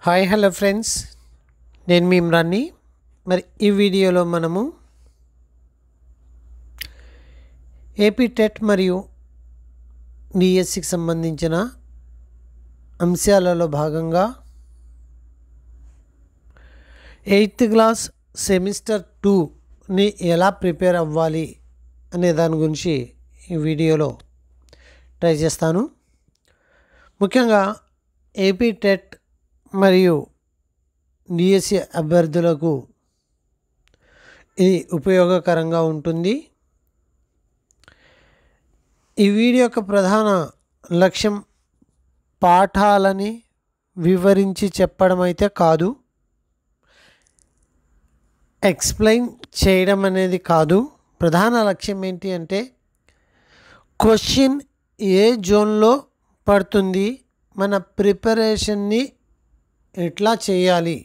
Hi hello friends, నేను మీ ఇమ్రాన్ని. మరి ఈ వీడియోలో మనము ఏపీ టెట్ మరియు డిఎస్సికి సంబంధించిన అంశాలలో భాగంగా 8th క్లాస్ సెమిస్టర్ 2ని ఎలా ప్రిపేర్ అవ్వాలి అనే దాని గురించి ఈ వీడియోలో ట్రై చేస్తాను. ముఖ్యంగా ఏపీ టెట్ మరియు డిఎస్సి అభ్యర్థులకు ఇది ఉపయోగకరంగా ఉంటుంది. ఈ వీడియో యొక్క ప్రధాన లక్ష్యం పాఠాలని వివరించి చెప్పడం అయితే కాదు, ఎక్స్ప్లెయిన్ చేయడం అనేది కాదు. ప్రధాన లక్ష్యం ఏంటి అంటే క్వశ్చన్ ఏ జోన్లో పడుతుంది, మన ప్రిపరేషన్ని ఎట్లా చేయాలి.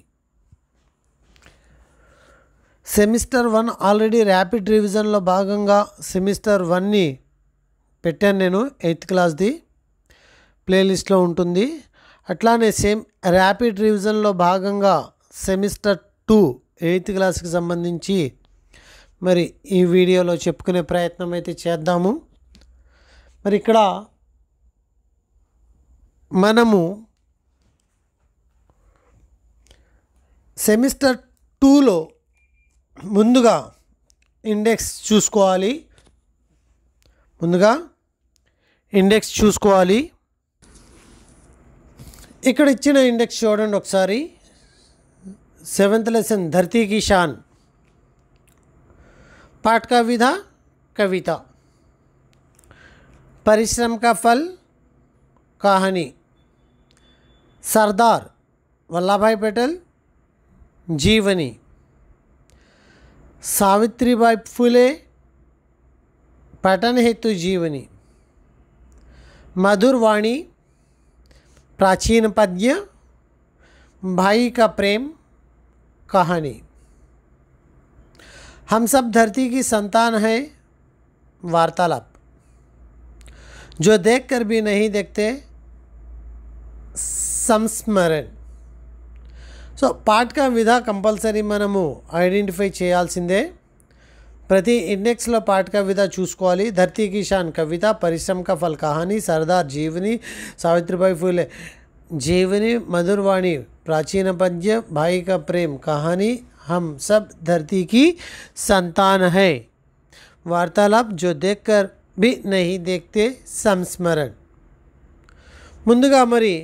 సెమిస్టర్ 1 ఆల్రెడీ ర్యాపిడ్ రివిజన్లో భాగంగా సెమిస్టర్ 1ని పెట్టాను నేను. 8th క్లాస్ది ప్లేలిస్ట్లో ఉంటుంది. అట్లానే సేమ్ ర్యాపిడ్ రివిజన్లో భాగంగా సెమిస్టర్ 2 8th క్లాస్కి సంబంధించి మరి ఈ వీడియోలో చెప్పుకునే ప్రయత్నం అయితే చేద్దాము. మరి ఇక్కడ మనము సెమిస్టర్ 2లో ముందుగా ఇండెక్స్ చూసుకోవాలి. ఇక్కడ ఇచ్చిన ఇండెక్స్ చూడండి ఒకసారి. 7th లెసన్ ధరతీ की शान, पाठ का विधा कविता, परिश्रम का फल कहानी, सरदार वल्लभ भाई पटेल जीवनी, सावित्रीबाई फुले पठन हेतु जीवनी, मधुर वाणी प्राचीन पद्य, भाई का प्रेम कहानी, हम सब धरती की संतान है वार्तालाप, जो देखकर भी नहीं देखते संस्मरण. సో పాఠక విధా కంపల్సరీ మనము ఐడెంటిఫై చేయాల్సిందే. ప్రతి ఇండెక్స్లో పాఠక విధా చూసుకోవాలి. ధరతీ की शान కవిత, పరిశ్రమ का फल कहानी, सरदार जीवनी, सावित्रीबाई फुले जीवनी, मधुरवाणी प्राचीन पद्य, भाई का प्रेम कहानी, हम सब धरती की संतान है वार्तालाप, जो देखकर भी नहीं देखते संस्मरण. ముందుగా మరి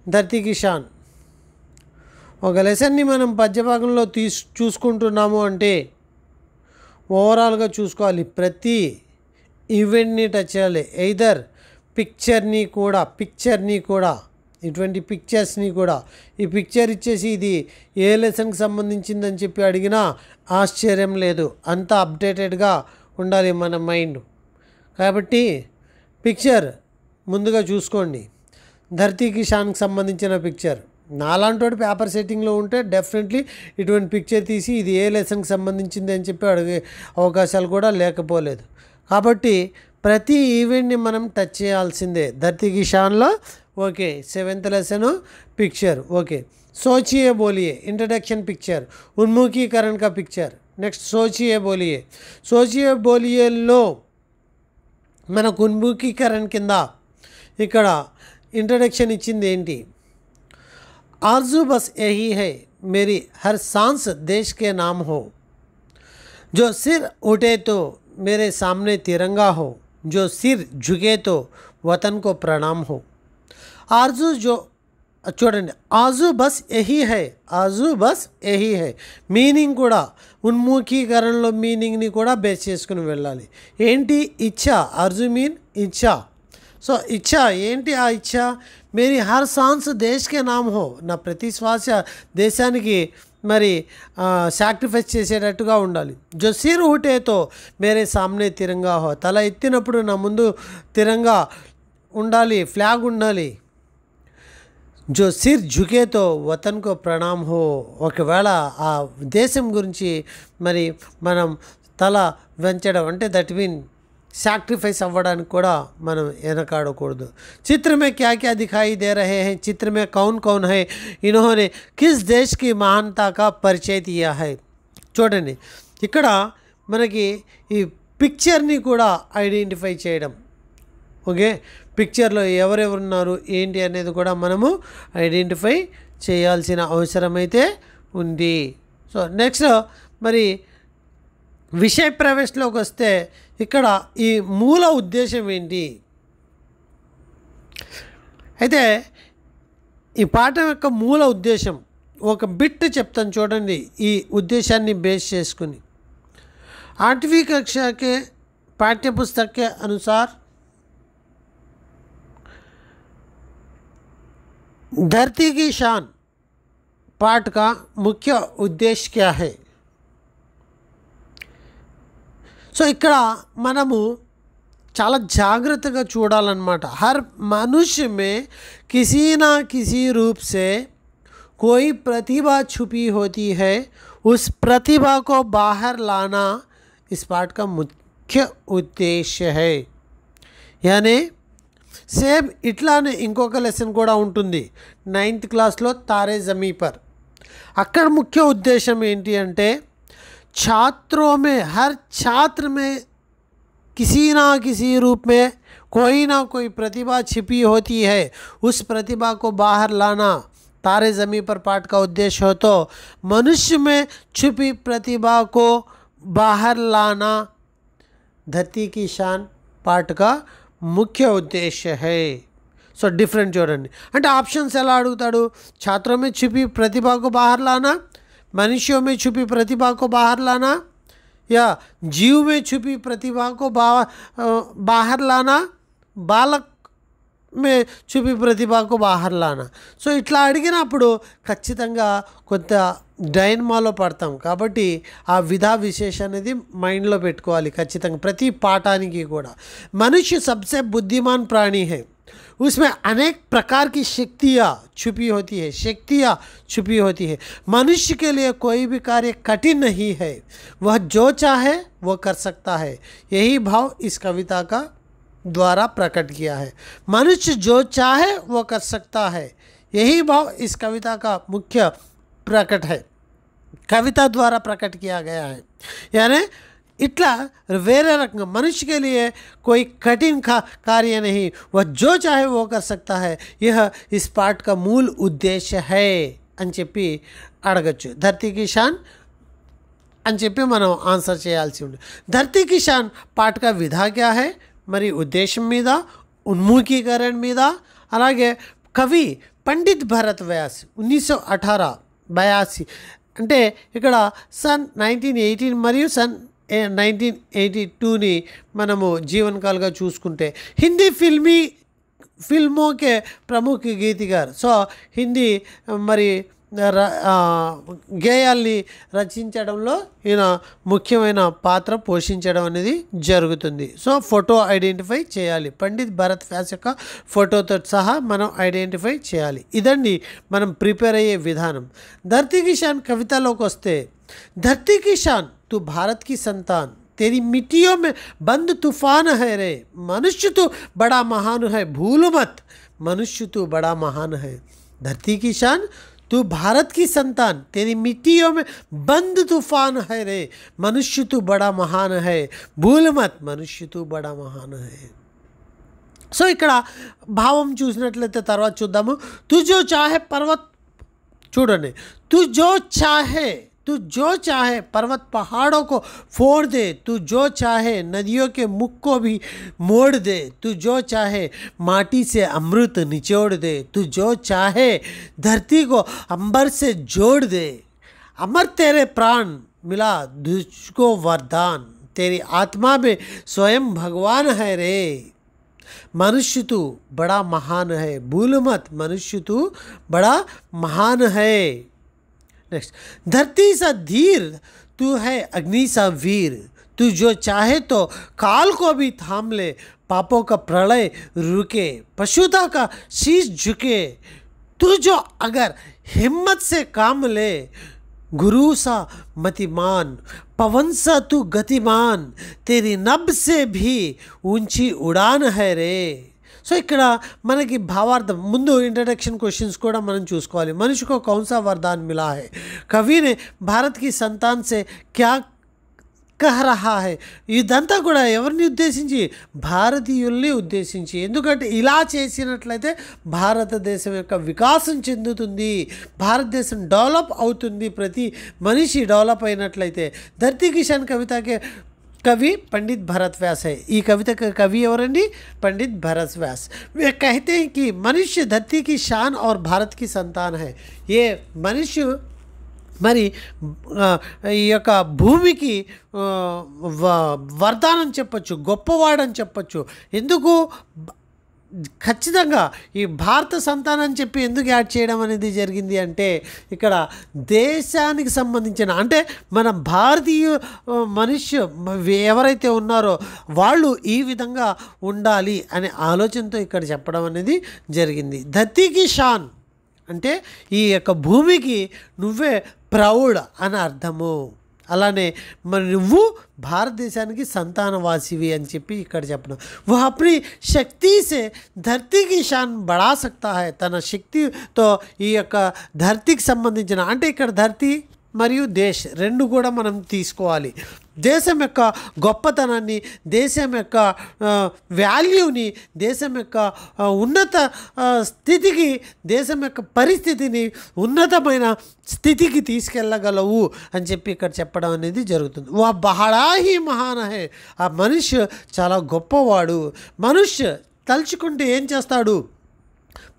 ధరతీ की शान ఒక లెసన్ని మనం పద్యభాగంలో చూసుకుంటున్నాము అంటే ఓవరాల్గా చూసుకోవాలి. ప్రతి ఈవెంట్ని టచ్ చేయాలి. ఎయిదర్ పిక్చర్ని కూడా ఇటువంటి పిక్చర్స్ని కూడా, ఈ పిక్చర్ ఇచ్చేసి ఇది ఏ లెసన్కి సంబంధించిందని చెప్పి అడిగినా ఆశ్చర్యం లేదు. అంత అప్డేటెడ్గా ఉండాలి మన మైండ్. కాబట్టి పిక్చర్ ముందుగా చూసుకోండి. ధరతీ की शाన్కి సంబంధించిన పిక్చర్ నాలాంటి పేపర్ సెట్టింగ్లో ఉంటే డెఫినెట్లీ ఇటువంటి పిక్చర్ తీసి ఇది ఏ లెసన్కి సంబంధించింది అని చెప్పి అడిగే అవకాశాలు కూడా లేకపోలేదు. కాబట్టి ప్రతి ఈవెంట్ని మనం టచ్ చేయాల్సిందే. ధరతీ की शाన్లో okay 7th lesson picture okay. సోచియే బోలియే ఇంట్రడక్షన్ పిక్చర్, ఉన్ముఖీకరణ కా పిక్చర్. నెక్స్ట్ సోచియే బోలియేలో మనకు ఉన్ముఖీకరణ కింద ఇక్కడ ఇంట్రడక్షన్ ఇచ్చింది ఏంటి? आरज़ू बस यही है मेरी हर सांस देश के नाम हो, जो सिर उठे तो मेरे सामने तिरंगा हो, जो सिर झुके तो वतन को प्रणाम हो. आरज़ू जो చూడండి, ఆజు బస్ యహీ హై మీనింగ్ కూడా ఉన్ముఖీకరణలో మీనింగ్ని కూడా బేస్ చేసుకుని వెళ్ళాలి. ఏంటి? ఇచ్చా. ఆర్జు మీన్ ఇచ్చా. సో ఇచ్చా ఏంటి? ఆ ఇచ్చా మేరీ హర్ సాన్స్ దేశ్కే నామ్ హో, నా ప్రతి శ్వాస దేశానికి మరి సాక్రిఫైస్ చేసేటట్టుగా ఉండాలి. జో సిర్ హుటేతో మేరే సామ్నే తిరంగా హో, తల ఎత్తినప్పుడు నా ముందు తిరంగా ఉండాలి, ఫ్లాగ్ ఉండాలి. జో సిర్ ఝుకేతో వతన్కో ప్రణామ్ హో, ఒకవేళ ఆ దేశం గురించి మరి మనం తల వంచడం అంటే దట్ మీన్ సాక్రిఫైస్ అవ్వడానికి కూడా మనం వెనకాడకూడదు. चित्र में क्या क्या दिखाई दे रहे हैं, चित्र में कौन कौन है, इन्होंने किस देश की महानता का परिचय दिया है. చూడండి ఇక్కడ మనకి ఈ పిక్చర్ని కూడా ఐడెంటిఫై చేయడం. ఓకే, పిక్చర్లో ఎవరెవరున్నారు ఏంటి అనేది కూడా మనము ఐడెంటిఫై చేయాల్సిన అవసరం అయితే ఉంది. సో నెక్స్ట్ మరి విషయ ప్రవేశంలోకి వస్తే ఇక్కడ ఈ మూల ఉద్దేశం ఏంటి అయితే ఈ పాఠం యొక్క మూల ఉద్దేశం ఒక బిట్ చెప్తాను చూడండి. ఈ ఉద్దేశాన్ని బేస్ చేసుకుని 8वीं कक्षा के पाठ्य पुस्तक के अनुसार धरती की शान पाठ का मुख्य उद्देश्य क्या है. సో ఇక్కడ మనము చాలా జాగ్రత్తగా చూడాలన్నమాట. హర్ మనుష్య మే కిసీ నా కిసీ రూప్ సే కోई प्रतिभा छुपी होती है, उस प्रतिभा को बाहर लाना इस पाठ का मुख्य उद्देश्य है. यानी సేమ్ ఇట్లానే ఇంకొక లెసన్ కూడా ఉంటుంది 9th క్లాస్లో తారే జమీ పర్. అక్కడ ముఖ్య ఉద్దేశం ఏంటి అంటే छात्रों में हर छात्र में किसी ना किसी रूप में कोई ना कोई प्रतिभा छिपी होती है, उस प्रतिभा को बाहर लाना तारे ज़मीन पर पाठ का उद्देश्य हो. तो मनुष्य में छुपी प्रतिभा को बाहर लाना धरती की शान पाठ का मुख्य उद्देश्य है. సో డిఫరెంట్ చూడండి. అంటే ఆప్షన్స్ ఎలా అడుగుతాడు, छात्रों में छुपी प्रतिभा को बाहर लाना, मनुष्यों में छुपी प्रतिभा को बाहर लाना, या जीव में छुपी प्रतिभा को बाहर लाना, बालक में छुपी प्रतिभा को बाहर लाना. సో ఇట్లా అడిగినప్పుడు ఖచ్చితంగా కొంత డైనమాలో పడతాం కాబట్టి ఆ విధా విశేష అనేది మైండ్లో పెట్టుకోవాలి ఖచ్చితంగా ప్రతి పాఠానికి కూడా. మనుష్య सबसे बुद्धिमान प्राणी है, उसमें अनेक प्रकार की शक्तियाँ छुपी होती है, शक्तियाँ छुपी होती है. मनुष्य के लिए कोई भी कार्य कठिन नहीं है, वह जो चाहे वो कर सकता है. यही भाव इस कविता का द्वारा प्रकट किया है. मनुष्य जो चाहे वो कर सकता है, यही भाव इस कविता का मुख्य प्रकट है, कविता द्वारा प्रकट किया गया है. यानी इतना वेरे रकम मनुष्य के लिए कोई कठिन कार्य नहीं, वह जो चाहे वो कर सकता है. यह इस पाठ का मूल उद्देश्य है అని చెప్పి అడగచ్చు. ధర్తీ की शान అని చెప్పి మనం ఆన్సర్ చేయాల్సి ఉంది. ధర్తీ की शान పాठ का विधा क्या है, మరి ఉద్దేశం మీద, ఉన్ముఖీకరణ మీద, అలాగే కవి పండిత్ భరత్ వ్యాస్ 1982 అంటే ఇక్కడ సన్ 1918 మరియు సన్ 1982ని మనము జీవనకాలుగా చూసుకుంటే హిందీ फिल्मों के प्रमुख गीतकार. సో హిందీ మరి గేయాల్ని రచించడంలో ఈయన ముఖ్యమైన పాత్ర పోషించడం అనేది జరుగుతుంది. సో ఫోటో ఐడెంటిఫై చేయాలి, పండిత్ భరత్ వ్యాస్ యొక్క ఫోటోతో సహా మనం ఐడెంటిఫై చేయాలి. ఇదండి మనం ప్రిపేర్ అయ్యే విధానం. ధర్తీ की शान కవితలోకి వస్తే धरती की शान तू भारत की संतान, तेरी मिट्टियों में बंद तूफान है रे, मनुष्य तू बड़ा महान है, भूल मत मनुष्य तू बड़ा महान है. धरती की शान तू भारत की संतान, तेरी मिट्टियों में बंद तूफान है रे, मनुष्य तू बड़ा महान है, भूल मत मनुष्य तू बड़ा महान है. సో ఇక్కడ భావం చూసినట్లయితే తర్వాత చూద్దాము. तू जो चाहे पर्वत చూడండి, तू जो चाहे पर्वत पहाड़ों को फोड़ दे, तू जो चाहे नदियों के मुख को भी मोड़ दे, तू जो चाहे माटी से अमृत निचोड़ दे, तू जो चाहे धरती को अंबर से जोड़ दे. अमर तेरे प्राण मिला तुझको वरदान, तेरी आत्मा में स्वयं भगवान है रे, मनुष्य तू बड़ा महान है, भूल मत मनुष्य तू बड़ा महान है. नेक्स्ट, धरती सा धीर तू है अग्नि सा वीर, तू जो चाहे तो काल को भी थाम ले, पापों का प्रलय रुके, पशुता का शीश झुके, तू जो अगर हिम्मत से काम ले, गुरु सा मतिमान पवन सा तू गतिमान तेरी नभ से भी ऊंची उड़ान है रे. సో ఇక్కడ మనకి భావార్థం ముందు ఇంట్రడక్షన్ క్వశ్చన్స్ కూడా మనం చూసుకోవాలి. మనిషికో కౌన్సా వరదాన్ మిలా హై, కవి నే భారత్ కి సంతాన్ సే క్యా కహ రహా హై. ఇదంతా కూడా ఎవరిని ఉద్దేశించి? భారతీయుల్ని ఉద్దేశించి. ఎందుకంటే ఇలా చేసినట్లయితే భారతదేశం యొక్క వికాసం చెందుతుంది, భారతదేశం డెవలప్ అవుతుంది. ప్రతి మనిషి డెవలప్ అయినట్లయితే. ధర్తీ కిసాన్ కవితకే कवि पंडित भरत व्यास है. ये कविता का कवि ఎవరండి? पंडित भरत व्यास. वे कहते हैं कि मनुष्य धरती की शान और भारत की संतान है. ये मनुष्य మరి ఈ యొక్క భూమికి వరదానం చెప్పచ్చు, గొప్పవాడని చెప్పచ్చు. ఎందుకు ఖచ్చితంగా ఈ భారత సంతానం అని చెప్పి ఎందుకు యాడ్ చేయడం అనేది జరిగింది అంటే, ఇక్కడ దేశానికి సంబంధించిన అంటే మన భారతీయ మనుష్య ఎవరైతే ఉన్నారో వాళ్ళు ఈ విధంగా ఉండాలి అనే ఆలోచనతో ఇక్కడ చెప్పడం అనేది జరిగింది. ధర్తీకి షాన్ అంటే ఈ యొక్క భూమికి నువ్వే ప్రౌఢ అని అర్థము. అలానే మరి నువ్వు భారతదేశానికి సంతానవాసివి అని చెప్పి ఇక్కడ చెప్పడం. వహ్ అప్ని శక్తి సే ధర్తీకి షాన్ బడా సక్తా హై. తన శక్తితో ఈ యొక్క ధర్తీకి సంబంధించిన అంటే ఇక్కడ ధర్తీ మరియు దేశ్ రెండు కూడా మనం తీసుకోవాలి. దేశం యొక్క గొప్పతనాన్ని, దేశం యొక్క వాల్యూని, దేశం యొక్క ఉన్నత స్థితికి, దేశం యొక్క పరిస్థితిని ఉన్నతమైన స్థితికి తీసుకెళ్ళగలవు అని చెప్పి ఇక్కడ చెప్పడం అనేది జరుగుతుంది. వా బహళా హీ మహాన్ హై. ఆ మనుష్య చాలా గొప్పవాడు. మనుష్య తలుచుకుంటే ఏం చేస్తాడు?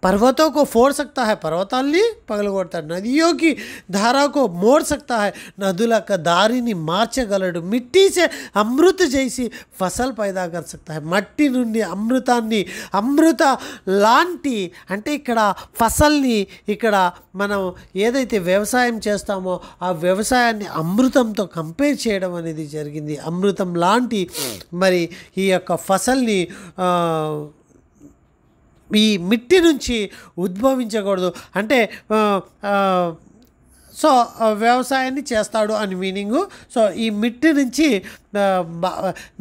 पर्वतों को फोड़ सकता है, पर्वताल्नी पगलगొడతాడు. नदियों की धारा को मोड़ सकता है, नदुల దారిని మార్చగలడు. మిట్టి से అమృత జైసి ఫసల్ पैदा कर सकता है. మట్టి నుండి అమృతాన్ని, అమృత లాంటి అంటే ఇక్కడ ఫసల్ని ఇక్కడ మనం ఏదైతే వ్యవసాయం చేస్తామో ఆ వ్యవసాయాన్ని అమృతంతో కంపేర్ చేయడం అనేది జరిగింది. అమృతం లాంటి మరి ఈ యొక్క ఫసల్ని ఈ మిట్టి నుంచి ఉద్భవించకూడదు అంటే సో వ్యవసాయాన్ని చేస్తాడు అని మీనింగు. సో ఈ మిట్టి నుంచి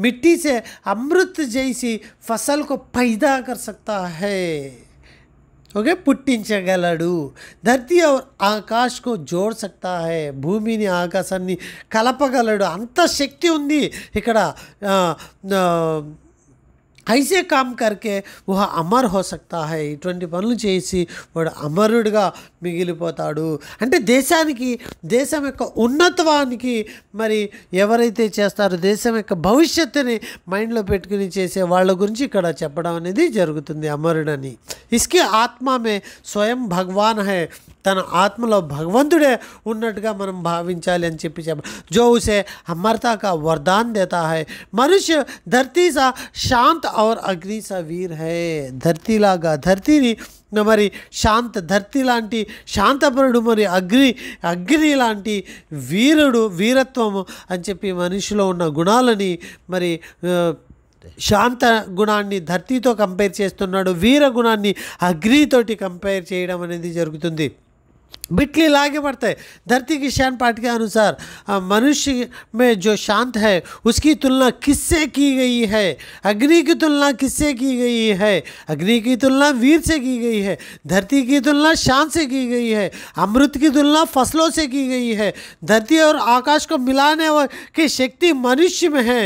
మిట్టి से अमृत जैसी फसल को पैदा कर सकता है. ఓకే, పుట్టించగలడు. ధర్తీ और ఆకాశ్ को जोड़ सकता है. భూమిని ఆకాశాన్ని కలపగలడు. అంత శక్తి ఉంది ఇక్కడ. ऐसे काम करके वह అమర్ हो सकता है. ఇటువంటి పనులు చేసి వాడు అమరుడిగా మిగిలిపోతాడు. అంటే దేశానికి, దేశం యొక్క ఉన్నతవానికి మరి ఎవరైతే చేస్తారో దేశం యొక్క భవిష్యత్తుని మైండ్లో పెట్టుకుని చేసే వాళ్ళ గురించి ఇక్కడ చెప్పడం అనేది జరుగుతుంది అమరుడని. ఇస్కి ఆత్మమే స్వయం భగవాన్ హై. తన ఆత్మలో భగవంతుడే ఉన్నట్టుగా మనం భావించాలి అని చెప్పి జో ఉసే అమరతా కా వరదాన్ దేతా హై. మనుష్య ధర్తీ సా శాంత్ और అగ్ని సా వీర్ హై. ధర్తీలాగా ధర్తీని మరి శాంత ధర్తీ లాంటి శాంతపరుడు, మరి అగ్ని లాంటి వీరుడు, వీరత్వము అని చెప్పి మనిషిలో ఉన్న గుణాలని మరి శాంత గుణాన్ని ధర్తీతో కంపేర్ చేస్తున్నాడు, వీర గుణాన్ని అగ్నితోటి కంపేర్ చేయడం అనేది జరుగుతుంది. बिटली लागे पड़ता है. धरती की शान पाठ के अनुसार मनुष्य में जो शांत है उसकी तुलना किससे की गई है? अग्नि की तुलना किससे की गई है? अग्नि की तुलना वीर से की गई है. धरती की तुलना शांत से की गई है. अमृत की तुलना फसलों से की गई है. धरती और आकाश को मिलाने की शक्ति मनुष्य में है.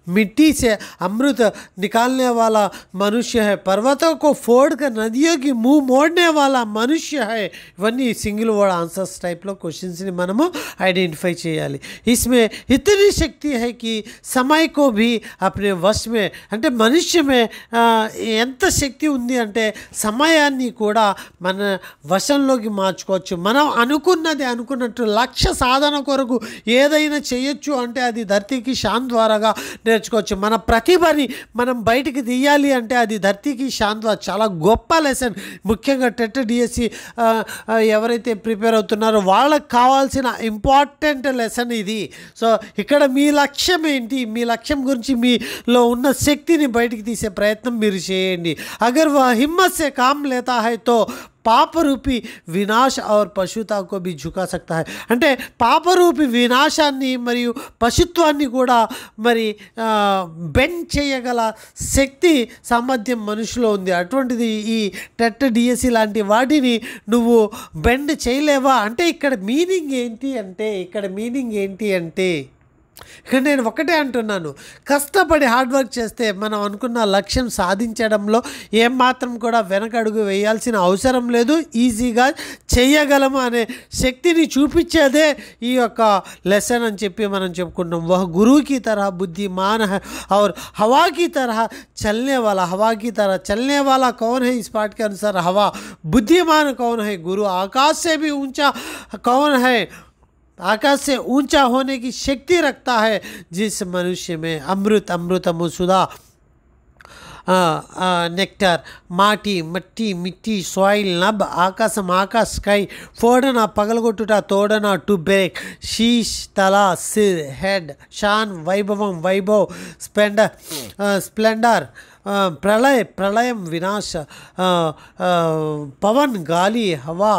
मिट्टी से अमृत निकालने वाला मनुष्य है. पर्वतों को फोड़कर नदियों की मुंह मोड़ने वाला मनुष्य है. इवన్నీ సింగిల్ వర్డ్ ఆన్సర్స్ టైప్లో క్వశ్చన్స్ని మనము ఐడెంటిఫై చేయాలి. इसमें इतनी शक्ति है कि समय को भी अपने वश में అంటే మనుష్య में ఎంత శక్తి ఉంది అంటే సమయాన్ని కూడా మన వశంలోకి మార్చుకోవచ్చు. మనం అనుకున్నది అనుకున్నట్టు లక్ష్య సాధన కొరకు ఏదైనా చేయొచ్చు అంటే అది ధర్తీకి శాన్ ద్వారాగా నేర్చుకోవచ్చు. మన ప్రతిభని మనం బయటికి తీయాలి అంటే అది ధర్తీకి శాన్ ద్వారా. చాలా గొప్ప లెసన్. ముఖ్యంగా టెట్ డిఎస్సి ఎవరైతే ప్రిపేర్ అవుతున్నారో వాళ్ళకి కావాల్సిన ఇంపార్టెంట్ లెసన్ ఇది. సో ఇక్కడ మీ లక్ష్యం ఏంటి, మీ లక్ష్యం గురించి మీలో ఉన్న శక్తిని బయటికి తీసే ప్రయత్నం మీరు చేయండి. అగర్ వహ్ హిమ్మత్ సే కామ్ లేతా హై తో పాపరూపి వినాశ और పశుతా को भी झुका सकता है. అంటే పాపరూపి వినాశాన్ని మరియు పశుత్వాన్ని కూడా మరి బెండ్ చేయగల శక్తి సామర్థ్యం మనుషులో ఉంది. అటువంటిది ఈ టెట్ డిఎస్సి లాంటి వాటిని నువ్వు బెండ్ చేయలేవా అంటే ఇక్కడ మీనింగ్ ఏంటి అంటే ఇక్కడ నేను ఒకటే అంటున్నాను, కష్టపడి హార్డ్ వర్క్ చేస్తే మనం అనుకున్న లక్ష్యం సాధించడంలో ఏమాత్రం కూడా వెనకడుగు వేయాల్సిన అవసరం లేదు. ఈజీగా చేయగలము అనే శక్తిని చూపించేదే ఈ యొక్క లెసన్ అని చెప్పి మనం చెప్పుకున్నాం. వహ గురు की तरह बुद्धिमान है और हवा की तरह चलने वाला कौन है? इस पाठ के अनुसार हवा. बुद्धिमान कौन है? गुरु. आकाश से भी ऊंचा कौन है? आकाश से ऊंचा होने की शक्ति रखता है जिस मनुष्य में अमृतमु सुधा नेक्टर मट्टी मिट्टी सॉइल नभ आकाशम आकाश स्काई फोड़ना पगलगొట్టుట तोड़ना टू ब्रेक शीश तला सिर हेड शान वैभव स्प्लेंडर प्रलयम विनाश पवन गाली हवा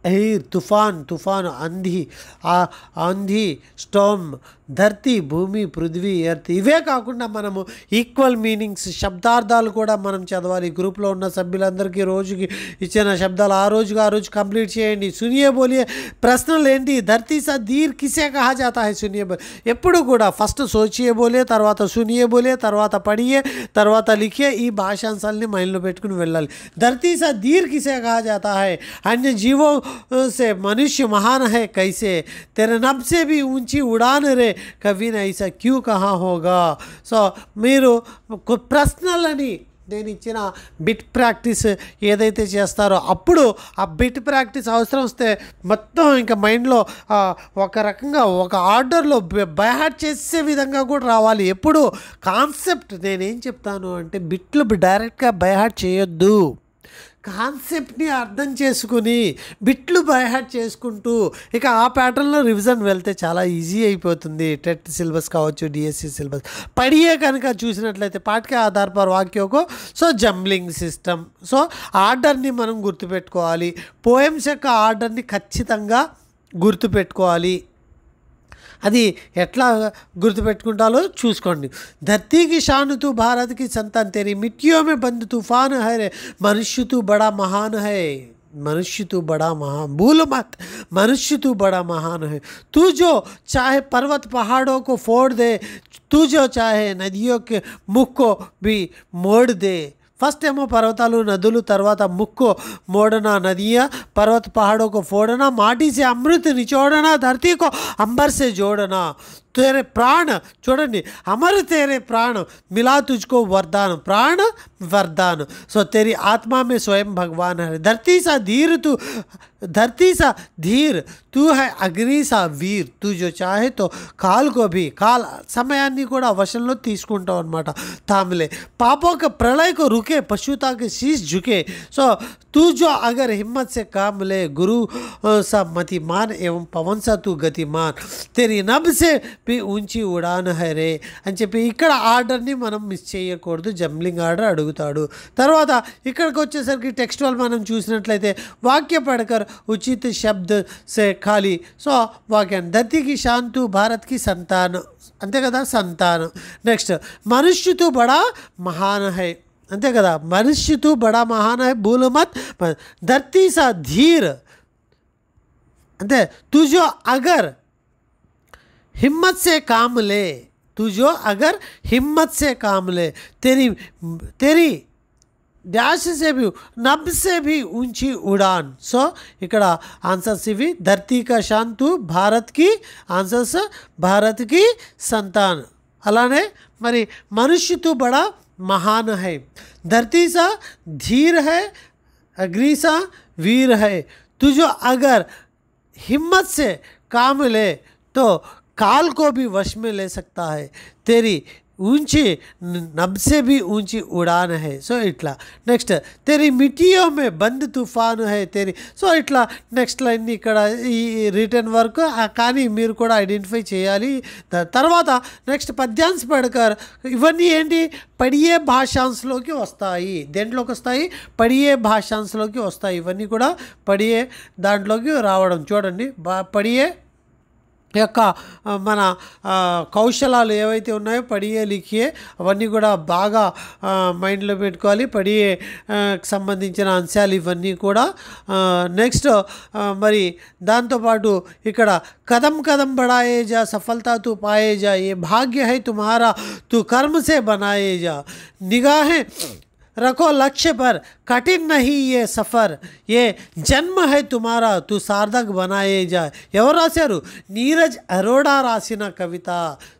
एयर तूफान आंधी स्टॉर्म ధర్తి భూమి పృథ్వీ ఎర్త్. ఇవే కాకుండా మనము ఈక్వల్ మీనింగ్స్ శబ్దార్థాలు కూడా మనం చదవాలి. గ్రూప్లో ఉన్న సభ్యులందరికీ రోజుకి ఇచ్చిన శబ్దాలు ఆ రోజు కంప్లీట్ చేయండి. సునియే బోలియే ప్రశ్నలు ఏంటి? ధర్తీ సా ధీర్ కిసే కహా జాతా హై? సునియే బోలియే ఎప్పుడు కూడా ఫస్ట్ సోచియే బోలియే, తర్వాత సునియే బోలియే, తర్వాత పడియే, తర్వాత లిఖియే. ఈ భాషాంశాలని మైండ్లో పెట్టుకుని వెళ్ళాలి. ధర్తీ సా ధీర్ కిసే కహా జాతా హై? अन्य जीवों से मनुष्य महान है कैसे? तेरे नभ से भी ऊंची उड़ान रे कभी न ऐसा क्यों कहा होगा? సో మీరు ప్రశ్నలని నేను ఇచ్చిన బిట్ ప్రాక్టీస్ ఏదైతే చేస్తారో అప్పుడు ఆ బిట్ ప్రాక్టీస్ అవసరం వస్తే మొత్తం ఇంకా మైండ్లో ఒక రకంగా ఒక ఆర్డర్లో బైహార్ట్ చేసే విధంగా కూడా రావాలి. ఎప్పుడు కాన్సెప్ట్ నేనేం చెప్తాను అంటే బిట్లు డైరెక్ట్గా బైహార్ట్ చేయొద్దు. కాన్సెప్ట్ని అర్థం చేసుకుని బిట్లు బైహార్ట్ చేసుకుంటూ ఇక ఆ ప్యాటర్న్లో రివిజన్ వెళ్తే చాలా ఈజీ అయిపోతుంది. టెట్ సిలబస్ కావచ్చు, డిఎస్సి సిలబస్ పడియే కనుక చూసినట్లయితే పాఠకే ఆధార్ పర్ వాక్యోకో సో జంబ్లింగ్ సిస్టమ్. సో ఆర్డర్ని మనం గుర్తుపెట్టుకోవాలి. పోయమ్స్ యొక్క ఆర్డర్ని ఖచ్చితంగా గుర్తుపెట్టుకోవాలి. అది ఎట్లా గుర్తుపెట్టుకుంటాలో చూసుకోండి. ధర్తీ की शान तू भारत की संतान तेरी मिट्टियों में बंद तूफान है रे मनुष्य तू बड़ा महान है. मनुष्य तू बड़ा महान भूल मत, मनुष्य तू बड़ा महान है. तू जो चाहे पर्वत पहाड़ों को फोड़ दे, तू जो चाहे नदियों के मुख को भी मोड़ दे. फर्स्ट ఏమో पर्वतालू नदुलू తర్వాత मुक्को मोड़ना नदियाँ पर्वत पहाड़ों को फोड़ना माटी से अमृत निचोड़ना धरती को अंबर से जोड़ना. तेरे प्राण చూడండి अमर तेरे प्राण मिला तुझको वरदान प्राण वरदान. सो तेरी आत्मा में स्वयं भगवान है. धरती सा धीर तू है अग्नि सा वीर. तू जो चाहे तो काल को भी काल సమయాన్ని కూడా వశంలో తీసుకుంటావు అన్నమాట. తామలే पापों के प्रलय को रुके पशुता के शीश झुके. सो तू जो अगर हिम्मत से काम ले गुरु सा मतिमान एवं पवन सा तू गतिमान. तेरी नभ से भी ऊंची उड़ान है रे అని చెప్పి ఇక్కడ ఆర్డర్ని మనం మిస్ చేయకూడదు. జంబ్లింగ్ ఆర్డర్ అడుగుతాడు. తర్వాత ఇక్కడికి వచ్చేసరికి టెక్స్టువల్ మనం చూసినట్లయితే వాక్య పడకర్ ఉచిత శబ్ద సే ఖాళీ. సో వాక్యాన్ని ధర్తీకి శాంతు భారత్కి సంతానం అంతే కదా, సంతానం. నెక్స్ట్ మనుష్య తూ బడా మహాన్ హై అంతే కదా, మనుష్య తూ బడా మహాన్ హై భూల్ మత్. ధర్తీ సా ధీర్ అంతే. తుజో అగర్ हिम्मत से काम ले, तू जो अगर हिम्मत से काम ले तेरी डैश से भी नभ से भी ऊंची उड़ान. सो ఇక్కడ ఆన్సర్స్ ఇవి. ధర్తీ కా శాన్ తూ భారత్ కి ఆన్సర్స్ భారత్ కి సంతాన్. అలానే మరి మనుష్య తూ బడా మహాన్ హై. ధర్తీ సా ధీర్ హై अग्नि सा वीर है. तू जो अगर हिम्मत से काम ले तो काल को भी वश में ले सकता है. तेरी ऊंची नभ से भी ऊंची उड़ान है సో ఇట్లా నెక్స్ట్ तेरी मिट्टियों में बंद तूफान है तेरी సో ఇట్లా నెక్స్ట్ లైన్ ఇక్కడ ఈ రిటర్న్ వర్క్ కానీ మీరు కూడా ఐడెంటిఫై చేయాలి. తర్వాత నెక్స్ట్ పద్యాంశ్ పడకర్ ఇవన్నీ ఏంటి పడియే భాషాంశలోకి వస్తాయి. దేంట్లోకి వస్తాయి? పడియే భాషాంశలోకి వస్తాయి. ఇవన్నీ కూడా పడియే దాంట్లోకి రావడం చూడండి. పడియే యొక్క మన కౌశలాలు ఏవైతే ఉన్నాయో పడియే లిఖియే అవన్నీ కూడా బాగా మైండ్లో పెట్టుకోవాలి. పడియే సంబంధించిన అంశాలు ఇవన్నీ కూడా. నెక్స్ట్ మరి దాంతోపాటు ఇక్కడ కదం కదం బడాయే జా సఫలతా తూ పాయే జా ఏ భాగ్య హై తుమ్హారా తూ కర్మ సే బనాయే జా నిగాహే रखो लक्ष्य पर कठिन नहीं ये सफ़र ये जन्म है तुम्हारा तू सार्थक बनाए जा. ఎవరు రాశారు? నీరజ్ అరోడా రాసిన కవిత.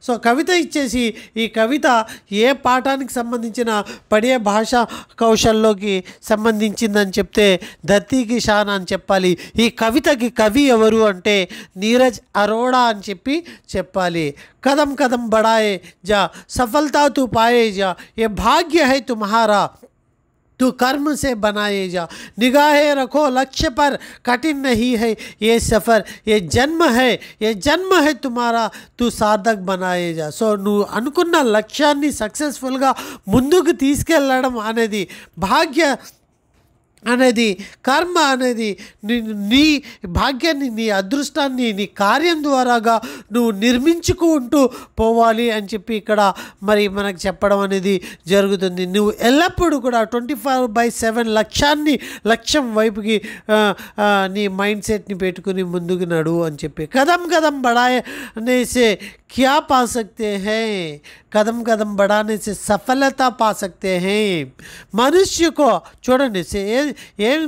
సో కవిత ఇచ్చేసి ఈ కవిత ఏ పాఠానికి సంబంధించిన పడే భాషా కౌశల్లోకి సంబంధించిందని చెప్తే ధర్తీకి షాన్ అని చెప్పాలి. ఈ కవితకి కవి ఎవరు అంటే నీరజ్ అరోడా అని చెప్పాలి. कदम कदम बढ़ाए जा सफलता तू पाए जा ये भाग्य है तुम्हारा तू कर्म से बनाए जा निगाहें रखो लक्ष्य पर कठिन नहीं है ये सफ़र ये जन्म है तुम्हारा तू सार्थक बनाए जा. సో నువ్వు అనుకున్న లక్ష్యాన్ని సక్సెస్ఫుల్గా ముందుకు తీసుకెళ్ళడం అనేది భాగ్య అనేది కర్మ అనేది నీ భాగ్యాన్ని నీ అదృష్టాన్ని నీ కార్యం ద్వారాగా నువ్వు నిర్మించుకుంటూ పోవాలి అని చెప్పి ఇక్కడ మరి మనకు చెప్పడం అనేది జరుగుతుంది. నువ్వు ఎల్లప్పుడూ కూడా 24/7 లక్ష్యం వైపుకి నీ మైండ్ సెట్ని పెట్టుకుని ముందుకు నడువు అని చెప్పి కదం కదం బడాయే అనేసే क्या पा सकते हैं कदम कदम बढ़ाने से सफलता पा सकते हैं. मनुष्य को చూడండి ఏం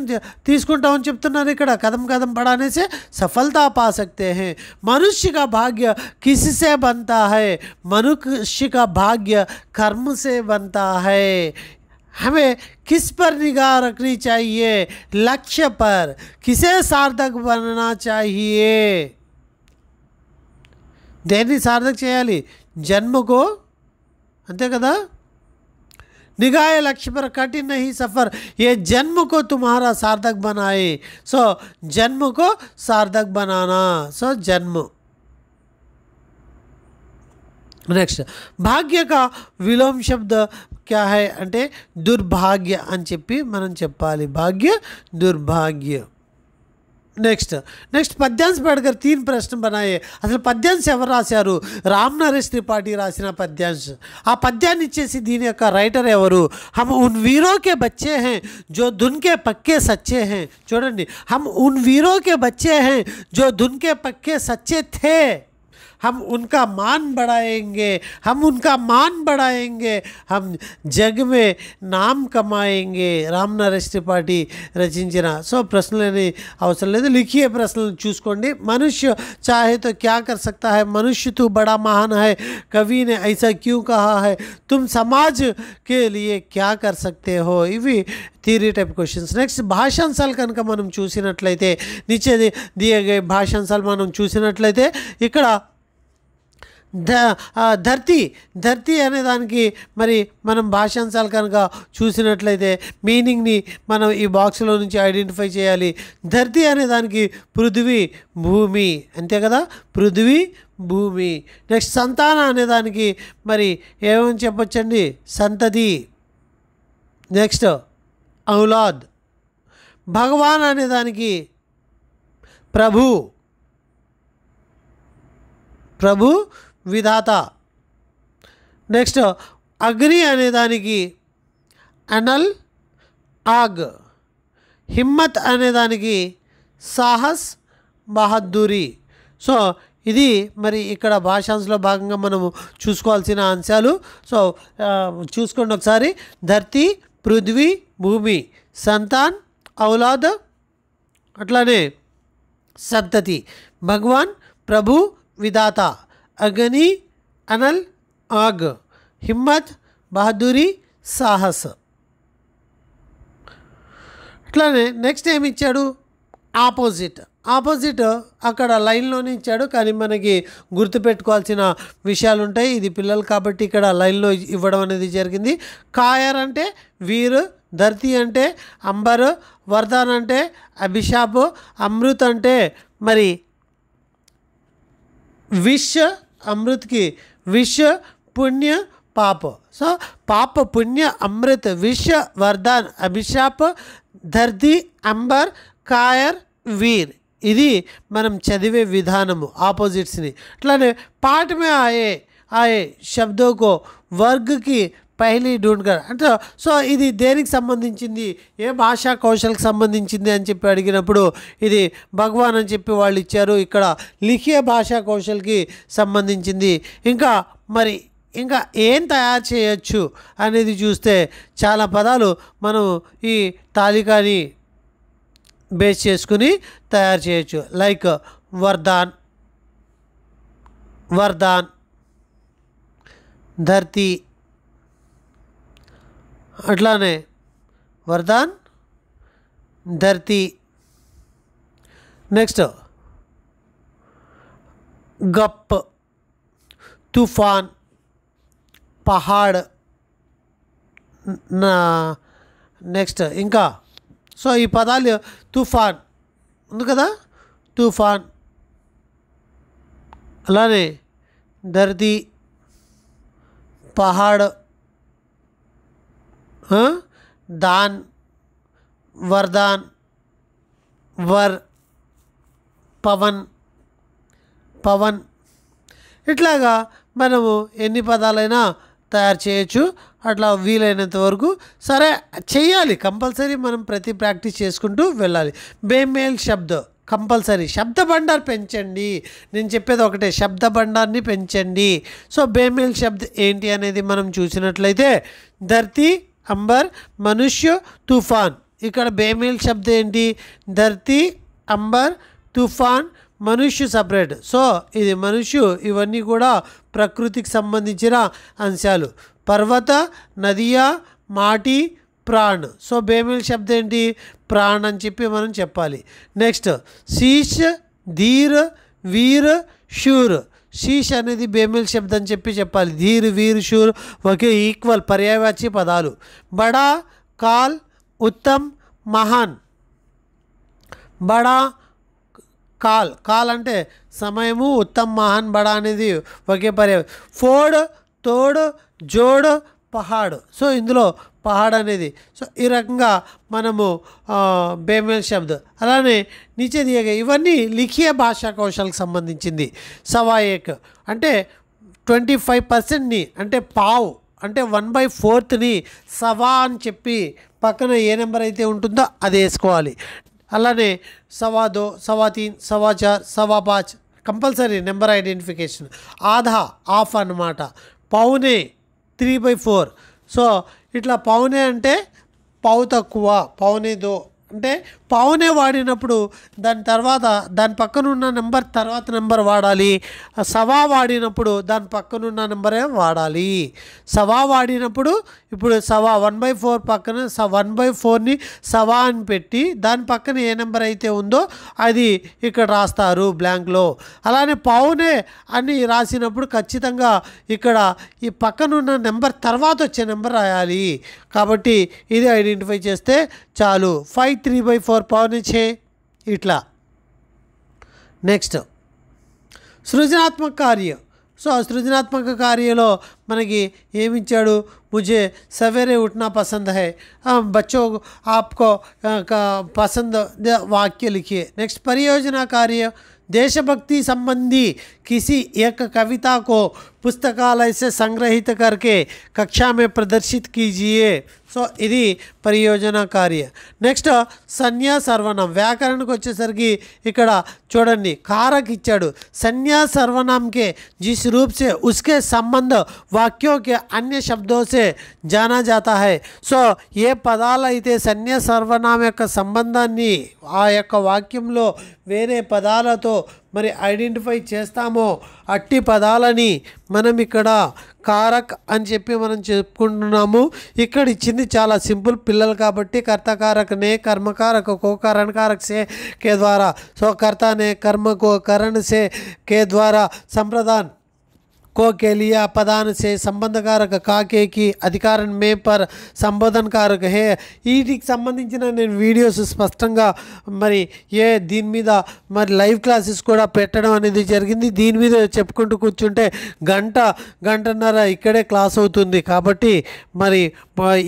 తీసుకుంటామని చెప్తున్నారు ఇక్కడ कदम कदम बढ़ाने से सफलता पा सकते हैं. मनुष्य का भाग्य किससे बनता है? मनुष्य का भाग्य कर्म से बनता है. हमें किस पर निगाह रखनी चाहिए? लक्ष्य पर. किसे सार्थक बनना चाहिए? దేన్ని సార్థక్ చేయాలి? జన్మకో, అంతే కదా. निगाह लक्ष्य पर कठिन नहीं सफ़र ये जन्म को तुम्हारा सार्थक बनाए. सो जन्म को सार्थक बनाना. सो जन्म. నెక్స్ట్ భాగ్య का విలోమ శబ్ద क्या है అంటే దుర్భాగ్య అని చెప్పి మనం చెప్పాలి. భాగ్య దుర్భాగ్య. నెక్స్ట్ పద్యాంశ్ పడకర్ 3 ప్రశ్న बनाए. అసలు పద్యాంశ్ ఎవరు రాశారు? రామ్ నరేష్ త్రిపాఠి రాసిన పద్యాంశ్. ఆ పద్యాన్ని ఇచ్చేసి దీని యొక్క రైటర్ ఎవరు? हम उन वीरों के बच्चे हैं जो धुन के पक्के सच्चे हैं. చూడండి, हम उन वीरों के बच्चे हैं जो धुन के पक्के सच्चे थे. हम उनका मान बढ़ाएंगे हम जग में नाम कमाएंगे. రామ్ నరేష్ త్రిపాఠి రచించిన. సో ప్రశ్నలని అవసరం లేదు, లిఖియే ప్రశ్నలు చూసుకోండి. మనుష్య चाहे तो क्या कर सकता है? मनुष्य तू बड़ा महान है. कवि ने ऐसा क्यों कहा है? तुम समाज के लिए क्या कर सकते हो? ఇవి థియరీ టైప్ క్వశ్చన్స్. నెక్స్ట్ భాషాంశాలు కనుక మనం చూసినట్లయితే నీచే దియే గए భాషాంశాలు మనం చూసినట్లయితే ఇక్కడ ధర్తీ అనే దానికి మరి మనం భాషాంశాలు కనుక చూసినట్లయితే మీనింగ్ని మనం ఈ బాక్స్లో నుంచి ఐడెంటిఫై చేయాలి. ధర్తీ అనే దానికి పృథ్వీ భూమి, అంతే కదా, పృథ్వీ భూమి. నెక్స్ట్ సంతాన అనే దానికి మరి ఏమని చెప్పొచ్చండి? సంతతి. నెక్స్ట్ ఔలాద్. భగవాన్ అనే దానికి ప్రభు విధాత. నెక్స్ట్ అగ్ని అనే దానికి అనల్ ఆగ్. హిమ్మత్ అనే దానికి సాహస్ బహద్దూరి. సో ఇది మరి ఇక్కడ భాషాంశంలో భాగంగా మనము చూసుకోవాల్సిన అంశాలు. సో చూసుకోండి ఒకసారి. ధర్తీ, పృథ్వీ, భూమి, సంతాన్, ఔలాద్, అట్లానే సంతతి, భగవాన్, ప్రభు, విధాత, అగ్ని, అనల్, ఆగ్, హిమ్మత్, బహదూరి, సాహస్. అట్లానే నెక్స్ట్ ఏమి ఇచ్చాడు? ఆపోజిట్. ఆపోజిట్ అక్కడ లైన్లోనే ఇచ్చాడు, కానీ మనకి గుర్తుపెట్టుకోవాల్సిన విషయాలు ఉంటాయి. ఇది పిల్లలు కాబట్టి ఇక్కడ లైన్లో ఇవ్వడం అనేది జరిగింది. కాయర్ అంటే వీరు, ధర్తి అంటే అంబర్, వరదాన్ అంటే అభిశాప్, అమృత్ అంటే మరి విష్, అమృత్కి విష్, పుణ్య, పాప. సో పాప, పుణ్య, అమృత్, విష్, వరదాన్, అభిశాప్, ధర్తి, అంబర్, కాయర్, వీర్. ఇది మనం చదివే విధానము ఆపోజిట్స్ని. అట్లానే పాఠ మే ఆయే శబ్దోं को वर्ग की పహలీ ढूंढ कर అంటే సో ఇది దేనికి సంబంధించింది, ఏ భాషా కౌశల్కి సంబంధించింది అని చెప్పి అడిగినప్పుడు ఇది భగవాన్ అని చెప్పి వాళ్ళు ఇచ్చారు. ఇక్కడ లిఖియ భాషా కౌశల్కి సంబంధించింది. ఇంకా ఏం తయారు చేయొచ్చు అనేది చూస్తే చాలా పదాలు మనం ఈ తాలికాని బేస్ చేసుకుని తయారు చేయొచ్చు. లైక్ వరదాన్, ధర్తి, అట్లానే వరదాన్, ధర్తి. నెక్స్ట్ గప్, తుఫాన్, పహాడ్. నెక్స్ట్ ఇంకా సో ఈ పదాలు తుఫాన్ ఉంది కదా, తుఫాన్, అలానే ధర్తి, పహాడ్, దాన్, వరదాన్, పవన్. ఇట్లాగా మనము ఎన్ని పదాలైనా తయారు చేయొచ్చు. అట్లా వీలైనంత వరకు సరే చెయ్యాలి, కంపల్సరీ మనం ప్రతి ప్రాక్టీస్ చేసుకుంటూ వెళ్ళాలి. బేమేల్ శబ్ద కంపల్సరీ, శబ్ద బండార్ పెంచండి. నేను చెప్పేది ఒకటే, శబ్ద బండార్ని పెంచండి. సో బేమేల్ శబ్ద ఏంటి అనేది మనం చూసినట్లయితే ధర్తి, అంబర్, మనుష్య, తుఫాన్. ఇక్కడ బేమేల్ శబ్ద ఏంటి, ధర్తి, అంబర్, తుఫాన్, మనుష్య సపరేట్. సో ఇది మనుష్యు, ఇవన్నీ కూడా ప్రకృతికి సంబంధించిన అంశాలు. పర్వత, నదియా, మాటి, ప్రాణ్. సో బేమేల్ శబ్దం ఏంటి, ప్రాణ్ అని చెప్పి మనం చెప్పాలి. నెక్స్ట్ శీష్, ధీర్, వీర్, శూర్. శీష్ అనేది బేమేల్ శబ్దం అని చెప్పి చెప్పాలి. ధీర్, వీర్, శూర్ ఒకే ఈక్వల్ పర్యాయవాచి పదాలు. బడా, కాల్, ఉత్తమ్, మహాన్. బడా, కాల్ అంటే సమయము, ఉత్తమ్, మహాన్, బడా అనేది ఒకే పర్యాయ. ఫోడ్, తోడ్, జోడ్, పహాడ్. సో ఇందులో పహాడ్ అనేది. సో ఈ రకంగా మనము బేమేల్ శబ్ద. అలానే నీచే దియగా ఇవన్నీ లిఖియ భాషా కౌశల్కి సంబంధించింది. సవా ఏక్ అంటే 25%ని అంటే పావు అంటే 1/4ని సవా అని చెప్పి పక్కన ఏ నెంబర్ అయితే ఉంటుందో అది వేసుకోవాలి. అలానే సవా దో, సవా తీన్, సవా చార్, సవా పాంచ్ compulsory number identification. Adha of అన్నమాట. పౌనే 3/4. సో ఇట్లా పౌనే అంటే పావు తక్కువ, పౌనే దో అంటే పావునే వాడినప్పుడు దాని తర్వాత దాని పక్కనున్న నెంబర్ తర్వాత నెంబర్ వాడాలి. సవా వాడినప్పుడు దాని పక్కనున్న నెంబరే వాడాలి. సవా వాడినప్పుడు ఇప్పుడు సవా 1/4 పక్కన 1/4ని సవా అని పెట్టి దాని పక్కన ఏ నెంబర్ అయితే ఉందో అది ఇక్కడ రాస్తారు బ్లాంక్లో. అలానే పావునే అని రాసినప్పుడు ఖచ్చితంగా ఇక్కడ ఈ పక్కనున్న నెంబర్ తర్వాత వచ్చే నెంబర్ రాయాలి. కాబట్టి ఇది ఐడెంటిఫై చేస్తే చాలు. 5 3/4 पावने 6 इट्ला. नेक्स्ट सृजनात्मक कार्य. सो सृजनात्मक कार्य मन की एमिच्चाडु, मुझे सवेरे उठना पसंद है. बच्चों आपको पसंद वाक्य लिखिए. नेक्स्ट परियोजना कार्य. देशभक्ति संबंधी किसी एक कविता को पुस्तकालय से संग्रहित करके कक्षा में प्रदर्शित कीजिए. सो ఇది పరియోజన కార్య. నెక్స్ట్ సంజ్ఞా సర్వనాం. వ్యాకరణకు వచ్చేసరికి ఇక్కడ చూడండి కారక్ ఇచ్చాడు. संज्ञा सर्वनाम के जिस रूप से उसके संबंध वाक्यों के अन्य शब्दों से जाना जाता है. సో ఏ పదాలు అయితే సంజ్ఞా సర్వనామ యొక్క సంబంధాన్ని ఆ యొక్క వాక్యంలో వేరే పదాలతో మరి ఐడెంటిఫై చేస్తామో అట్టి పదాలని మనం ఇక్కడ కారక్ అని చెప్పి మనం చెప్పుకుంటున్నాము. ఇక్కడ ఇచ్చింది చాలా సింపుల్, పిల్లలు కాబట్టి కర్త कारक ने कर्म कारक को करण कारक से के द्वारा, सो कर्ता ने कर्म को करण से के द्वारा संप्रदान को के लिए अपदान से संबंध कारक काके की अधिकारण में पर संबोधन कारक है. వీటికి సంబంధించిన నేను వీడియోస్ స్పష్టంగా మరి దీని మీద మరి లైవ్ క్లాసెస్ కూడా పెట్టడం అనేది జరిగింది. దీని మీద చెప్పుకుంటూ కూర్చుంటే గంటన్నర ఇక్కడే క్లాస్ అవుతుంది. కాబట్టి మరి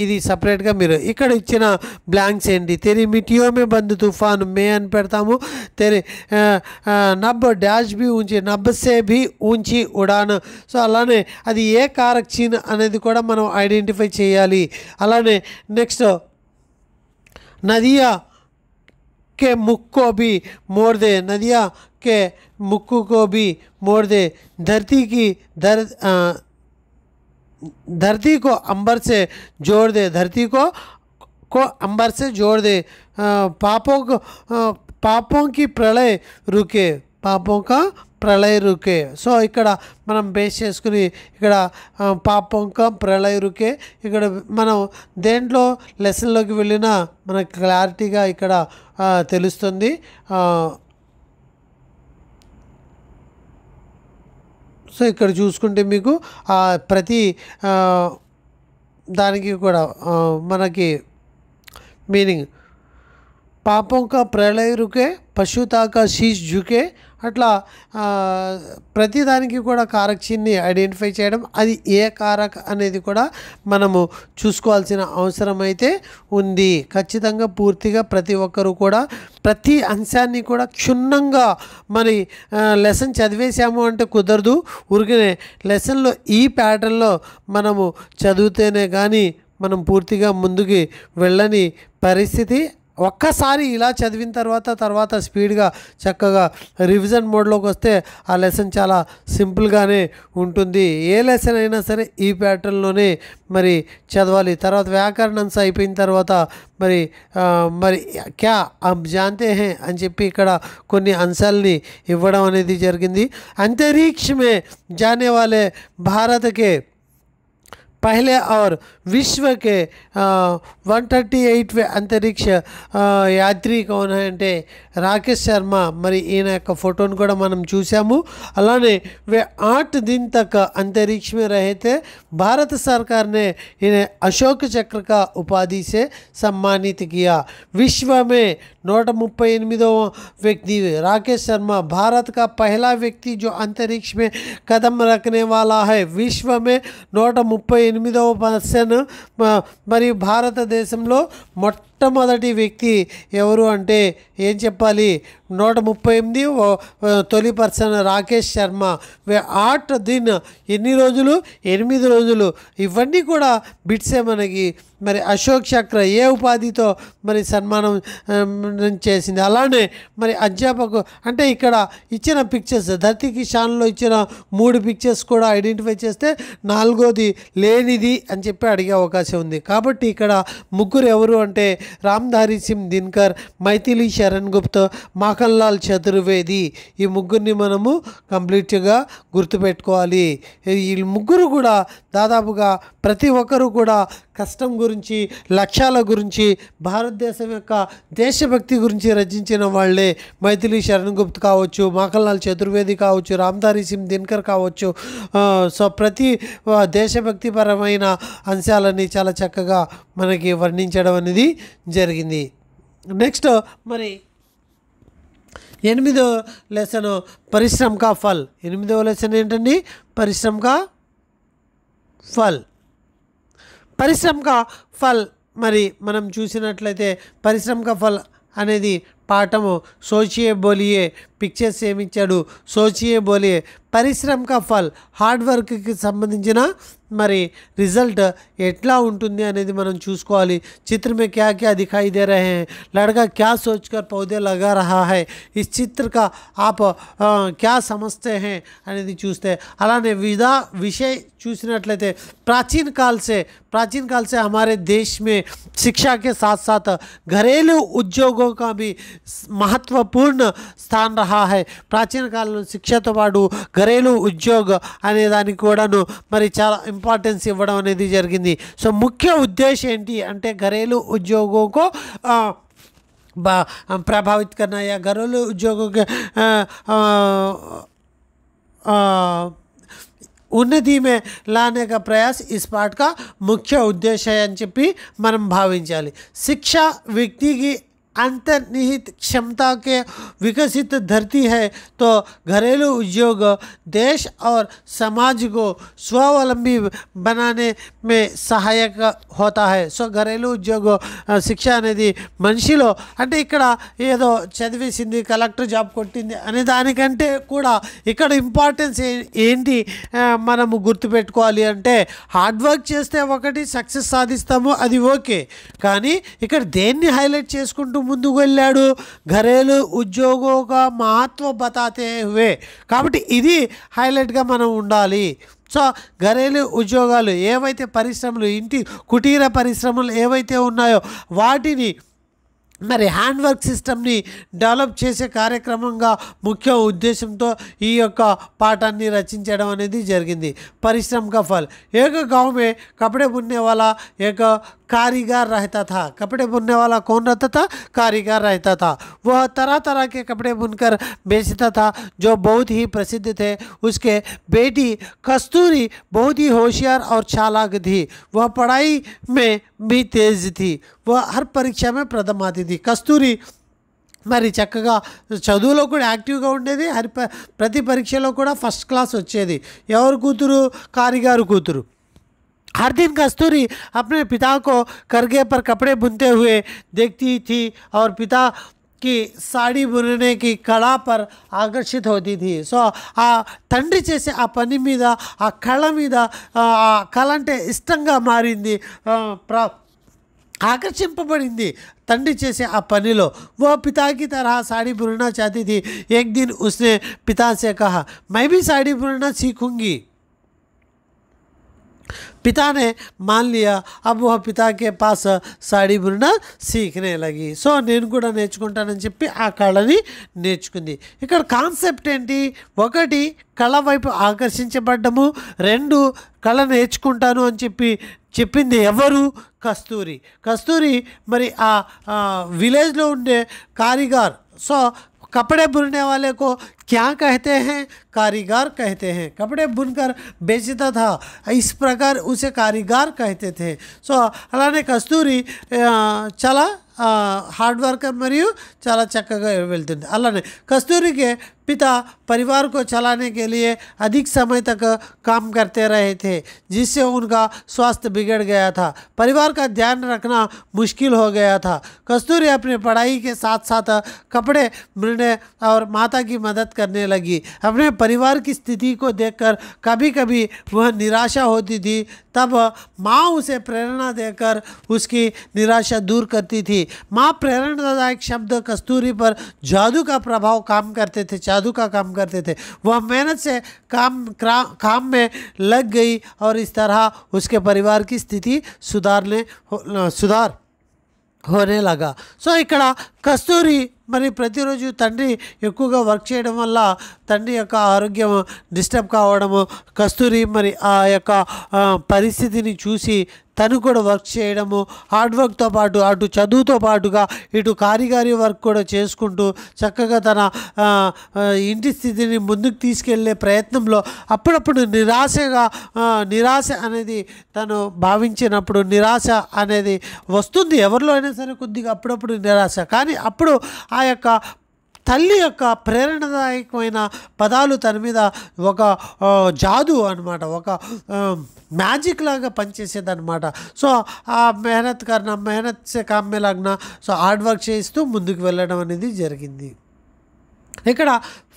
ఇది సపరేట్గా మీరు ఇక్కడ ఇచ్చిన బ్లాంక్స్ ఏంటి, తెరి మిటియో మే బంద్ తుఫాన్ మే అని పెడతాము. తెరి నబ్ డాష్ బి ఊంచి, నబ్ సే బి ఊంచి ఉడాన్. సో అలానే అది ఏ కారక్ చీన్ అనేది కూడా మనం ఐడెంటిఫై చేయాలి. అలానే నెక్స్ట్ నదియా के मुख को भी मोड़ दे, नदिया के मुख को भी मोड़ दे, धरती को अंबर से जोड़ दे, धरती को अंबर से जोड़ दे, पापों की प्रलय रुके, पापों का ప్రళయ రుకే. సో ఇక్కడ మనం బేస్ చేసుకుని ఇక్కడ పాపం కా ప్రళయ రుకే, ఇక్కడ మనం దేంట్లో లెసన్లోకి వెళ్ళినా మనకు క్లారిటీగా ఇక్కడ తెలుస్తుంది. సో ఇక్కడ చూసుకుంటే మీకు ప్రతి దానికి కూడా మనకి మీనింగ్ పాపం కా ప్రళయ రుకే, పశుతా కా శీష్ ఝుకే, అట్లా ప్రతిదానికి కూడా కారక్ చిన్ని ఐడెంటిఫై చేయడం, అది ఏ కారక్ అనేది కూడా మనము చూసుకోవాల్సిన అవసరం అయితే ఉంది. ఖచ్చితంగా పూర్తిగా ప్రతి ఒక్కరూ కూడా ప్రతి అంశాన్ని కూడా క్షుణ్ణంగా మరి లెసన్ చదివేశాము అంటే కుదరదు. ఊరికనే లెసన్లో ఈ ప్యాటర్న్లో మనము చదివితేనే కానీ మనం పూర్తిగా ముందుకి వెళ్ళని పరిస్థితి. ఒక్కసారి ఇలా చదివిన తర్వాత స్పీడ్గా చక్కగా రివిజన్ మోడ్లోకి వస్తే ఆ లెసన్ చాలా సింపుల్గానే ఉంటుంది. ఏ లెసన్ అయినా సరే ఈ ప్యాటర్న్లోనే మరి చదవాలి. తర్వాత వ్యాకరణంశ అయిపోయిన తర్వాత మరి క్యా అబ్ జాంతే హే అని చెప్పి ఇక్కడ కొన్ని అంశాలని ఇవ్వడం అనేది జరిగింది. అంతరిక్ష్ మే జానే వాలే భారత్కే पहले और विश्व के 138वें अंतरिक्ष यात्री कौन है అంటే రాకేష్ శర్మ. మరి ఈయన యొక్క ఫోటోను కూడా మనం చూసాము. అలానే वे 8 दिन तक अंतरिक्ष में रहे थे. भारत सरकार ने इन्हें अशोक चक्र का उपाधि से सम्मानित किया. विश्व में 138वां व्यक्ति राकेश शर्मा भारत का पहला व्यक्ति जो अंतरिक्ष में कदम रखने वाला है. विश्व में 138వ పర్సన్ మరి భారతదేశంలో మొట్టమొదటి వ్యక్తి ఎవరు అంటే ఏం చెప్పాలి, 138 తొలి పర్సన్ రాకేష్ శర్మ. 8 दिन ఎన్ని రోజులు, 8 రోజులు. ఇవన్నీ కూడా బిట్సే మనకి. మరి అశోక్ చక్ర ఏ ఉపాధితో మరి సన్మానం చేసింది. అలానే మరి అధ్యాపకు అంటే ఇక్కడ ఇచ్చిన పిక్చర్స్ ధర్తీ కిసాన్లో ఇచ్చిన 3 పిక్చర్స్ కూడా ఐడెంటిఫై చేస్తే 4వది లేనిది అని చెప్పి అడిగే అవకాశం ఉంది. కాబట్టి ఇక్కడ ముగ్గురు ఎవరు అంటే రామ్ధారీ సింగ్ దినకర్, మైథిలి శరణ్ గుప్తా, మాఖన్లాల్ చతుర్వేది. ఈ ముగ్గురిని మనము కంప్లీట్గా గుర్తుపెట్టుకోవాలి. ఈ ముగ్గురు కూడా దాదాపుగా ప్రతి ఒక్కరూ కూడా కష్టం గురించి, లక్ష్యాల గురించి, భారతదేశం యొక్క దేశభక్తి గురించి రచించిన వాళ్ళే. మైథిలి శరణ్ గుప్తా కావచ్చు, మాఖన్లాల్ చతుర్వేది కావచ్చు, రామ్ధారీ సింగ్ దినకర్ కావచ్చు. సో ప్రతి దేశభక్తిపరమైన అంశాలని చాలా చక్కగా మనకి వర్ణించడం అనేది జరిగింది. నెక్స్ట్ మరి 8వ లెసన్ పరిశ్రమ కా ఫల్. 8వ లెసన్ ఏంటండి, పరిశ్రమ కా ఫల్. పరిశ్రమ కా ఫల్ మరి మనం చూసినట్లయితే పరిశ్రమ కా ఫల్ అనేది పాఠము సోచియే బోలియే. పిక్చర్స్ ఏమిచ్చాడు, సోచియే బోలియే. పరిశ్రమ కా ఫల్ హార్డ్ వర్క్కి సంబంధించిన మరి రిజల్ట్ ఎట్లా ఉంటుంది అనేది మనం చూసుకోవాలి. చిత్ర में क्या क्या दिखाई दे रहे हैं, लड़का क्या सोचकर पौधे लगा रहा है, इस चित्र का आप क्या समझते हैं అనేది చూస్తే. అలానే विषय చూసినట్లయితే प्राचीन काल से हमारे देश में शिक्षा के साथ साथ घरेलू उद्योगों का भी महत्वपूर्ण स्थान रहा है। ప్రాచీన కాలంలో శిక్షతో పాటు ఘరేలు ఉద్యోగ్ అనే దానికి కూడాను మరి చాలా ఇంపార్టెన్స్ ఇవ్వడం అనేది జరిగింది। సో ముఖ్య ఉద్దేశం ఏంటి అంటే घरेलू उद्योगों को प्रभावित करना या घरेलू उद्योगों के उन्नति में लाने का प्रयास इस पाठ का मुख्य उद्देश्य है అని చెప్పి మనం భావించాలి। शिक्षा व्यक्ति की अंतर्निहित क्षमता के विकसित धरती है तो घरेलू उद्योग देश और समाज को स्वावलंबी बनाने में सहायक होता है। సో घरेलू उद्योग శిక్ష అనేది మనిషిలో అంటే ఇక్కడ ఏదో చదివేసింది కలెక్టర్ జాబ్ కొట్టింది అనే దానికంటే కూడా ఇక్కడ ఇంపార్టెన్స్ ఏంటి మనము గుర్తుపెట్టుకోవాలి అంటే హార్డ్ వర్క్ చేస్తే ఒకటి సక్సెస్ సాధిస్తాము అది ఓకే, కానీ ఇక్కడ దేన్ని హైలైట్ చేసుకుంటూ ముందుకు వెళ్ళాడు घरेलू उद्योगों का महत्व बताते हुए, కాబట్టి ఇది హైలైట్గా మనం ఉండాలి। సో घरेलू ఉద్యోగాలు ఏవైతే పరిశ్రమలు ఇంటి కుటీర పరిశ్రమలు ఏవైతే ఉన్నాయో వాటిని మరి హ్యాండ్ వర్క్ సిస్టమ్ని డెవలప్ చేసే కార్యక్రమంగా ముఖ్య ఉద్దేశంతో ఈ యొక్క పాఠాన్ని రచించడం అనేది జరిగింది। परिश्रम का फल, एक गांव में कपड़े बुनने वाला एक कारीगर रहता था। कपड़े बुनने वाला कौन रहता था? कारीगर रहता था। वह तरह तरह के कपड़े बुनकर बेचता था जो बहुत ही प्रसिद्ध थे। उसके बेटी कस्तूरी बहुत ही होशियार और चालाक थी। वह पढ़ाई में भी तेज थी। वह हर परीक्षा में प्रथम आती थी। कस्तूरी మరి చక్కగా చదువులో కూడా యాక్టివ్గా ఉండేది, ప్రతి పరీక్షలో కూడా ఫస్ట్ క్లాస్ వచ్చేది। ఎవరు కూతురు? కారిగారు కూతురు। हर दिन कस्तूरी अपने पिता को करघे पर कपड़े बुनते हुए देखती थी और पिता की साड़ी बुनने की कला पर आकर्षित होती थी। సో ఆ తండ్రి చేసే ఆ పని మీద ఆ కళ మీద ఆ కళ అంటే ఇష్టంగా మారింది, आकर्षिंपबడింది తండ్రి చేసే ఆ పనిలో। वो पिता की तरह साड़ी बुनना चाहती थी। एक दिन उसने पिता से कहा, मैं भी साड़ी बुनना सीखूंगी। पिता ने मान लिया। अब वह पिता के पास साड़ी बुनना सीखने लगी। సో నేను కూడా నేర్చుకుంటానని చెప్పి ఆ కళని నేర్చుకుంది। ఇక్కడ కాన్సెప్ట్ ఏంటి? ఒకటి కళ వైపు ఆకర్షించబడ్డము, రెండు కళ నేర్చుకుంటాను అని చెప్పింది ఎవరు? కస్తూరి। కస్తూరి మరి ఆ విలేజ్లో ఉండే కారీగార్। సో कपड़े बुनने वाले को क्या कहते हैं? कारीगर कहते हैं। कपड़े बुनकर बेचता था, इस प्रकार उसे कारीगर कहते थे। సో అలానే కస్తూరి చాలా हार्ड वर्क మరియు చాలా చక్కగా వెళ్తుంది। అలానే कस्तूरी के पिता परिवार को चलाने के लिए अधिक समय तक काम करते रहे थे जिससे उनका स्वास्थ्य बिगड़ गया था। परिवार का ध्यान रखना मुश्किल हो गया था। कस्तूरी अपनी पढ़ाई के साथ साथ कपड़े बुनने और माता की मदद करने लगी। अपने परिवार की स्थिति को देखकर कभी कभी वह निराशा होती थी, तब माँ उसे प्रेरणा देकर उसकी निराशा दूर करती थी। माँ प्रेरणादायक शब्द कस्तूरी पर जादू का प्रभाव काम करते थे, जादू का काम करते थे। वह मेहनत से काम में लग गई और इस तरह उसके परिवार की स्थिति सुधार होने लगा। సో ఇక్కడ కస్తూరి మరి ప్రతిరోజు తండ్రి ఎక్కువగా వర్క్ చేయడం వల్ల తండ్రి యొక్క ఆరోగ్యం డిస్టర్బ్ కావడము, కస్తూరి మరి ఆ యొక్క పరిస్థితిని చూసి తను కూడా వర్క్ చేయడము, హార్డ్ వర్క్తో పాటు అటు చదువుతో పాటుగా ఇటు కారిగారి వర్క్ కూడా చేసుకుంటూ చక్కగా తన ఇంటి స్థితిని ముందుకు తీసుకెళ్లే ప్రయత్నంలో అప్పుడప్పుడు నిరాశ అనేది తను భావించినప్పుడు నిరాశ అనేది వస్తుంది ఎవరిలో అయినా సరే కొద్దిగా అప్పుడప్పుడు నిరాశ, కానీ అప్పుడు ఆ యొక్క తల్లి యొక్క ప్రేరణాదాయకమైన పదాలు తన మీద ఒక జాదు అనమాట, ఒక మ్యాజిక్ లాగా పనిచేసేదన్నమాట। సో ఆ మెహనత్ సే కామ్ మే లగ్నా, సో హార్డ్ వర్క్ చేస్తూ ముందుకు వెళ్ళడం అనేది జరిగింది। ఇక్కడ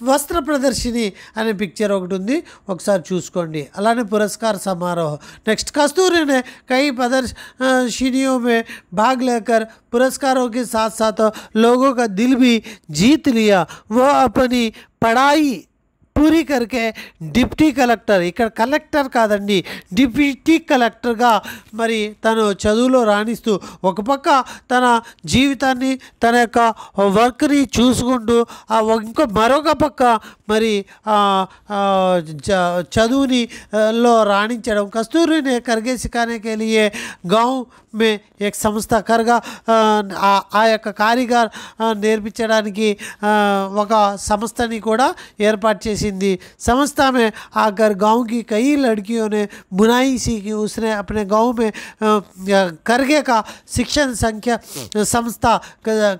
వస్త్ర ప్రదర్శిని అనే పిక్చర్ ఒకటి ఉంది, ఒకసారి చూసుకోండి। అలానే పురస్कार समारोह। नेक्स्ट कस्तूरी ने कई प्रदर्शनियों में भाग लेकर पुरस्कारों के साथ साथ लोगों का दिल भी जीत लिया। वह अपनी पढ़ाई పూరి కరికే డిప్టీ కలెక్టర్, ఇక్కడ కలెక్టర్ కాదండి, డిప్యూటీ కలెక్టర్గా మరి తను చదువులో రాణిస్తూ ఒక పక్క తన జీవితాన్ని తన యొక్క వర్క్ని చూసుకుంటూ మరొక పక్క మరి చదువుని లో రాణించడం. కస్తూరి ने करगे सिखाने के लिए गांव में एक సంస్థ కర్గా ఆ యొక్క కారిగార్ నేర్పించడానికి ఒక సంస్థని కూడా ఏర్పాటు చేసింది. సంస్థ में आकर गांव की कई लड़कियों ने बुनाई सीखी. उसने अपने गांव में करगे का शिक्षण సంస్థ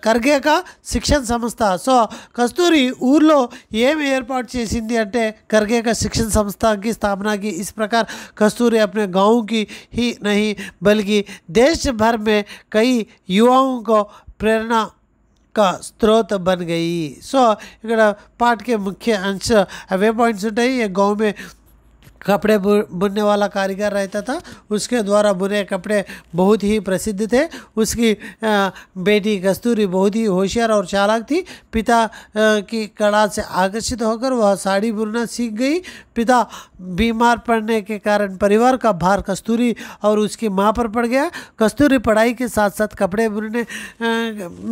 करगे का शिक्षण సంస్థ. సో కస్తూరి ఊర్లో ఏమి ఏర్పాటు చేసింది అంటే करगे का शिक्षण संस्था की स्थापना की. इस प्रकार कस्तूरी अपने गांव की ही नहीं बल्कि देश भर में कई युवाओं को प्रेरणा का स्रोत बन गई. सो ఇక్కడ पाठ के मुख्य अंश वे पॉइंट्स ఉంటాయి. ये गांव में कपड़े बुनने वाला कारीगर रहता था, उसके द्वारा बुने कपड़े बहुत ही प्रसिद्ध थे. उसकी बेटी कस्तूरी बहुत ही होशियार और चालाक थी. पिता की कला से आकर्षित होकर वह साड़ी बुनना सीख गई. पिता बीमार पड़ने के कारण परिवार का भार कस्तूरी और उसकी माँ पर पड़ गया. कस्तूरी पढ़ाई के साथ साथ कपड़े बुनने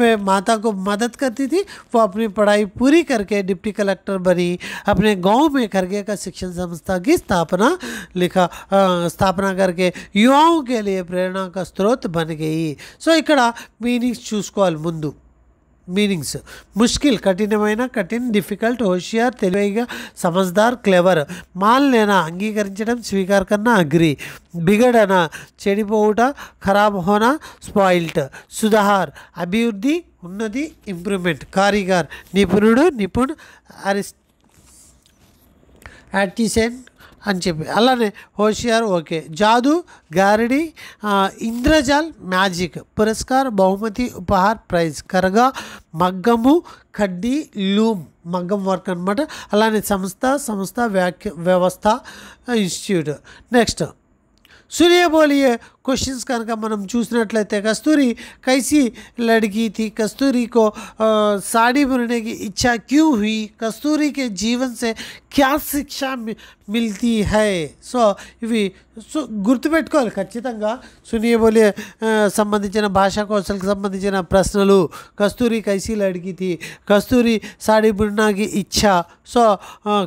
में माता को मदद करती थी. वो अपनी पढ़ाई पूरी करके डिप्टी कलेक्टर बनी. अपने गांव में करगे का शिक्षण संस्था की स्थापना करके युवाओं के लिए प्रेरणा का स्रोत बन गई. సో ఇక్కడ మీనింగ్స్ చూసుకోవాలి. ముందు మీనింగ్స్ मुश्किल కఠినమైన, కఠిన్, డిఫికల్ట్, హోషియార్, తెలివిగా, समझदार, క్లెవర్, मान लेना అంగీకరించడం, స్వీకార్ కన్నా, అగ్రి, బిగడన చెడిపోవుట, ఖరాబ్ హోనా, స్పాయిల్ట్, సుధార్ అభివృద్ధి, ఉన్నది, ఇంప్రూవ్మెంట్, కారిగార్ నిపుణుడు, నిపుణ్, ఆర్టిసన్ అని చెప్పి. అలానే హోషియార్ ఓకే. జాదు గారడి, ఇంద్రజాల్ మ్యాజిక్, పురస్కార్ బహుమతి, ఉపహార్ ప్రైజ్, కరగా మగ్గము, కడ్డీ లూమ్ మగ్గం వర్క్ అనమాట. అలానే సంస్థ వ్యవస్థ ఇన్స్టిట్యూట్. నెక్స్ట్ सुनिए बोलिए क्वेश्चंस कనుక మనం చూసినట్లయితే कस्तूरी कैसी लड़की थी, कस्तूरी को साड़ी बुनने की इच्छा क्यों हुई, कस्तूरी के जीवन से क्या शिक्षा मिलती है. సో ఇవి గుర్తుపెట్టుకోవాలి ఖచ్చితంగా. సునియే బోలియే సంబంధించిన భాషా కౌశల్కి సంబంధించిన ప్రశ్నలు. కస్తూరి కైసీ లड़की थी, कस्तूरी साड़ी बुनने की इच्छा, సో